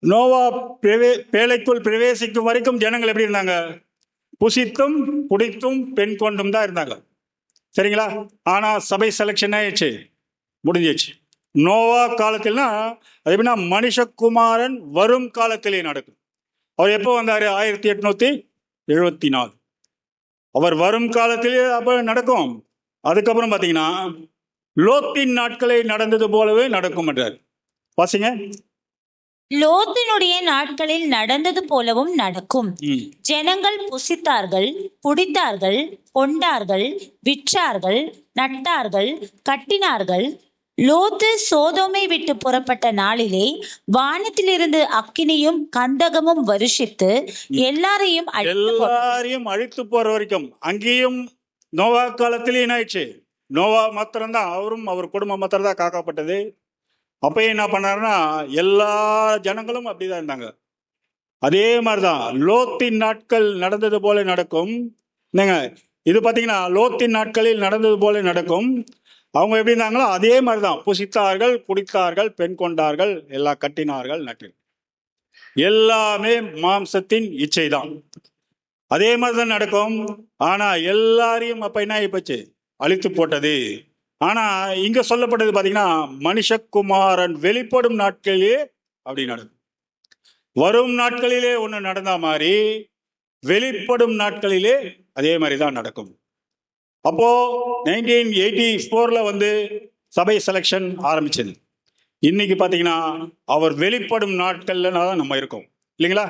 நோவா பேழைக்குள் பிரவேசிக்கும் வரைக்கும் ஜனங்கள் எப்படி இருந்தாங்க? புசித்தும் குடித்தும் பெண் கொண்டும் தான் இருந்தாங்க. சரிங்களா? ஆனா சபை செலக்ஷன் ஆயிடுச்சு, முடிஞ்சிச்சு. நோவா காலத்தில்னா அது எப்படின்னா மனுஷகுமாரன் வரும் காலத்திலே நடக்கும். அவர் எப்போ வந்தாரு? 1874. அவர் வரும் காலத்திலே அப்ப நடக்கும். அதுக்கப்புறம் பாத்தீங்கன்னா லோத்தின் நாட்களை நடந்தது போலவே நடக்கும் என்றார். வாசிங்க. லோத்தினுடைய நாட்களில் நடந்தது போலவும் நடக்கும். ஜனங்கள் புசித்தார்கள், குடித்தார்கள், கொண்டார்கள், விற்றார்கள், நட்டார்கள், கட்டினார்கள். லோத்து சோதோமை விட்டு புறப்பட்ட நாளிலே வானத்திலிருந்து அக்கினியும் கந்தகமும் வருஷித்து எல்லாரையும் அழித்து போற வரைக்கும். அங்கேயும் நோவா காலத்திலே என்ன ஆயிடுச்சு? நோவா மாத்திரம்தான், அவரும் அவர் குடும்பம் மாத்திரம் தான் காக்கப்பட்டது. அப்பயும் என்ன பண்ணாருன்னா எல்லா ஜனங்களும் அப்படிதான் இருந்தாங்க. அதே மாதிரிதான் லோத்தின் நாட்கள் நடந்தது போல நடக்கும். இது பாத்தீங்கன்னா லோத்தின் நாட்களில் நடந்தது போல நடக்கும். அவங்க எப்படி இருந்தாங்களோ அதே மாதிரிதான் புசித்தார்கள், குடித்தார்கள், பெண் கொண்டார்கள், எல்லாம் கட்டினார்கள், நட்டு எல்லாமே மாம்சத்தின் இச்சை தான். அதே மாதிரிதான் நடக்கும். ஆனா எல்லாரையும் அப்ப என்ன ஆயிப்போச்சு? அழித்து போட்டது. ஆனா இங்க சொல்லப்பட்டது பாத்தீங்கன்னா மனுஷகுமாரன் வெளிப்படும் நாட்களிலே அப்படி நடக்கும். வரும் நாட்களிலே ஒண்ணு நடந்த மாதிரி வெளிப்படும் நாட்களிலே அதே மாதிரிதான் நடக்கும். அப்போ 1984 வந்து சபை செலக்ஷன் ஆரம்பிச்சது. இன்னைக்கு பாத்தீங்கன்னா அவர் வெளிப்படும் நாட்கள்ல தான் நம்ம இருக்கோம், இல்லைங்களா?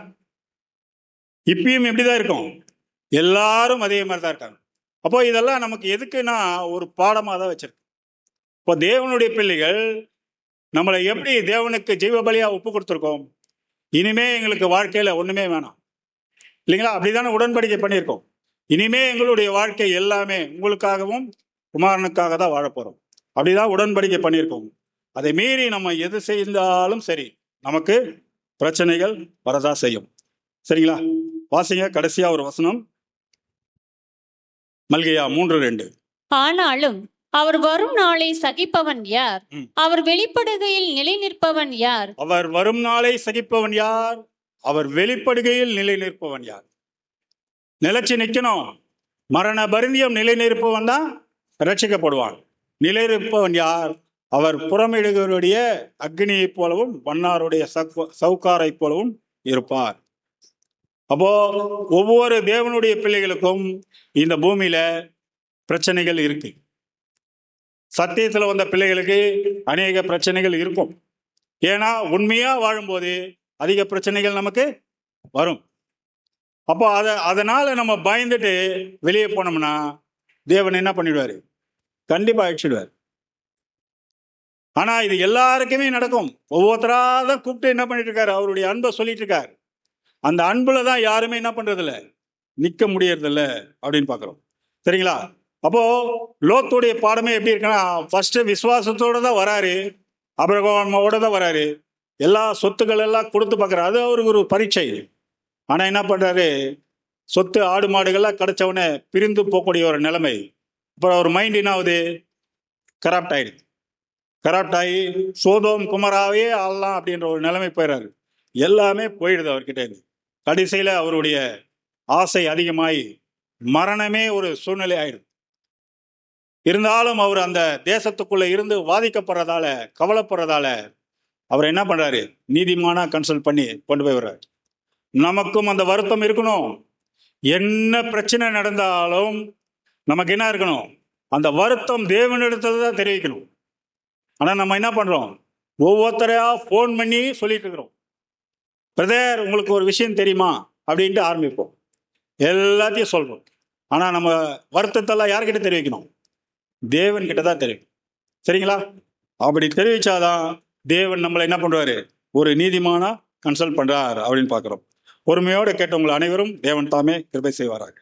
இப்பயும் எப்படிதான் இருக்கும்? எல்லாரும் அதே மாதிரிதான் இருக்காங்க. அப்போ இதெல்லாம் நமக்கு எதுக்குன்னா ஒரு பாடமா தான் வச்சிருக்கு. இப்போ தேவனுடைய பிள்ளைகள் நம்மளை எப்படி தேவனுக்கு ஜீவ பலியா ஒப்பு கொடுத்துருக்கோம். இனிமே எங்களுக்கு வாழ்க்கையில ஒண்ணுமே வேணாம், இல்லைங்களா? அப்படிதானே உடன்படிக்கை பண்ணியிருக்கோம். இனிமே எங்களுடைய வாழ்க்கை எல்லாமே உங்களுக்காகவும் குமாரனுக்காக தான் வாழ போறோம். அப்படிதான் உடன்படிக்கை பண்ணியிருக்கோம். அதை மீறி நம்ம எது செய்தாலும் சரி நமக்கு பிரச்சனைகள் வரதா செய்யும். சரிங்களா? வாசிங்க கடைசியா ஒரு வசனம், மல்கியா 3:2. ஆனாலும் அவர் வரும் நாளை சகிப்பவன் யார்? அவர் வெளிப்படுகையில் நிலை நிற்பவன் யார்? அவர் வரும் நாளை சகிப்பவன் யார்? அவர் வெளிப்படுகையில் நிலை நிற்பவன் யார்? நிலைச்சு நிற்கணும். மரண பரிந்தியம் நிலை நிற்பவன் தான் ரட்சிக்கப்படுவான். நிலை நிற்பவன் யார்? அவர் புறமிடுகளுடைய அக்னியை போலவும் வண்ணாருடைய சவுக்காரை போலவும் இருப்பார். அப்போ ஒவ்வொரு தேவனுடைய பிள்ளைகளுக்கும் இந்த பூமியில பிரச்சனைகள் இருக்கு. சத்தியத்துல வந்த பிள்ளைகளுக்கு அநேக பிரச்சனைகள் இருக்கும். ஏன்னா உண்மையா வாழும்போது அதிக பிரச்சனைகள் நமக்கு வரும். அப்போ அதனால நம்ம பயந்துட்டு வெளியே போனோம்னா தேவன் என்ன பண்ணிடுவாரு? கண்டிப்பா அழிச்சிடுவார். ஆனா இது எல்லாருக்குமே நடக்கும். ஒவ்வொருத்தராதான் கூப்பிட்டு என்ன பண்ணிட்டு இருக்காரு? அவருடைய அன்பை சொல்லிட்டு இருக்காரு. அந்த அன்புல தான் யாருமே என்ன பண்றது இல்ல, நிக்க முடியறது இல்ல அப்படின்னு பாக்குறோம். சரிங்களா? அப்போ லோத்துடைய பாடமே எப்படி இருக்குன்னா, ஃபர்ஸ்ட் விசுவாசத்தோட தான் வராரு, ஆபிரகாமோட தான் வராரு, எல்லா சொத்துக்கள் எல்லாம் கொடுத்து பார்க்குறாரு. அது அவருக்கு ஒரு பரீட்சை. ஆனா என்ன பண்றாரு? சொத்து ஆடு மாடுகள்லாம் கிடைச்சவனே பிரிந்து போகக்கூடிய ஒரு நிலைமை. அப்புறம் அவர் மைண்ட் என்ன ஆகுது? கராப்ட் ஆயிடுது. கராப்ட் ஆகி சோதோம் குமராவே ஆளலாம் அப்படின்ற ஒரு நிலைமை போயிடுறாரு. எல்லாமே போயிடுது அவர்கிட்ட இருந்து. கடைசியில அவருடைய ஆசை அதிகமாகி மரணமே ஒரு சூழ்நிலை ஆயிடுது. இருந்தாலும் அவர் அந்த தேசத்துக்குள்ள இருந்து வாதிக்கப்படுறதால, கவலைப்படுறதால அவர் என்ன பண்றாரு? நீதிமானா கன்சல்ட் பண்ணி கொண்டு போய் வர்றாரு. நமக்கும் அந்த வருத்தம் இருக்கணும். என்ன பிரச்சனை நடந்தாலும் நமக்கு என்ன இருக்கணும்? அந்த வருத்தம் தேவனிடத்துல தான் தெரிவிக்கணும். ஆனா நம்ம என்ன பண்றோம்? ஒவ்வொருத்தரையா போன் பண்ணி சொல்லிட்டு இருக்கிறோம். பிரதர் உங்களுக்கு ஒரு விஷயம் தெரியுமா அப்படின்ட்டு ஆரம்பிப்போம். எல்லாத்தையும் சொல்றோம். ஆனா நம்ம வருத்தத்தெல்லாம் யார்கிட்ட தெரிவிக்கணும்? தேவன் கிட்ட தான் தெரிவிக்கணும். சரிங்களா? அப்படி தெரிவிச்சாதான் தேவன் நம்மளை என்ன பண்றாரு? ஒரு நீதிமானா கன்சல்ட் பண்றார் அப்படின்னு பாக்குறோம். பொறுமையோடு கேட்டவங்களை அனைவரும் தேவன் தாமே கிருபை செய்வார்கள்.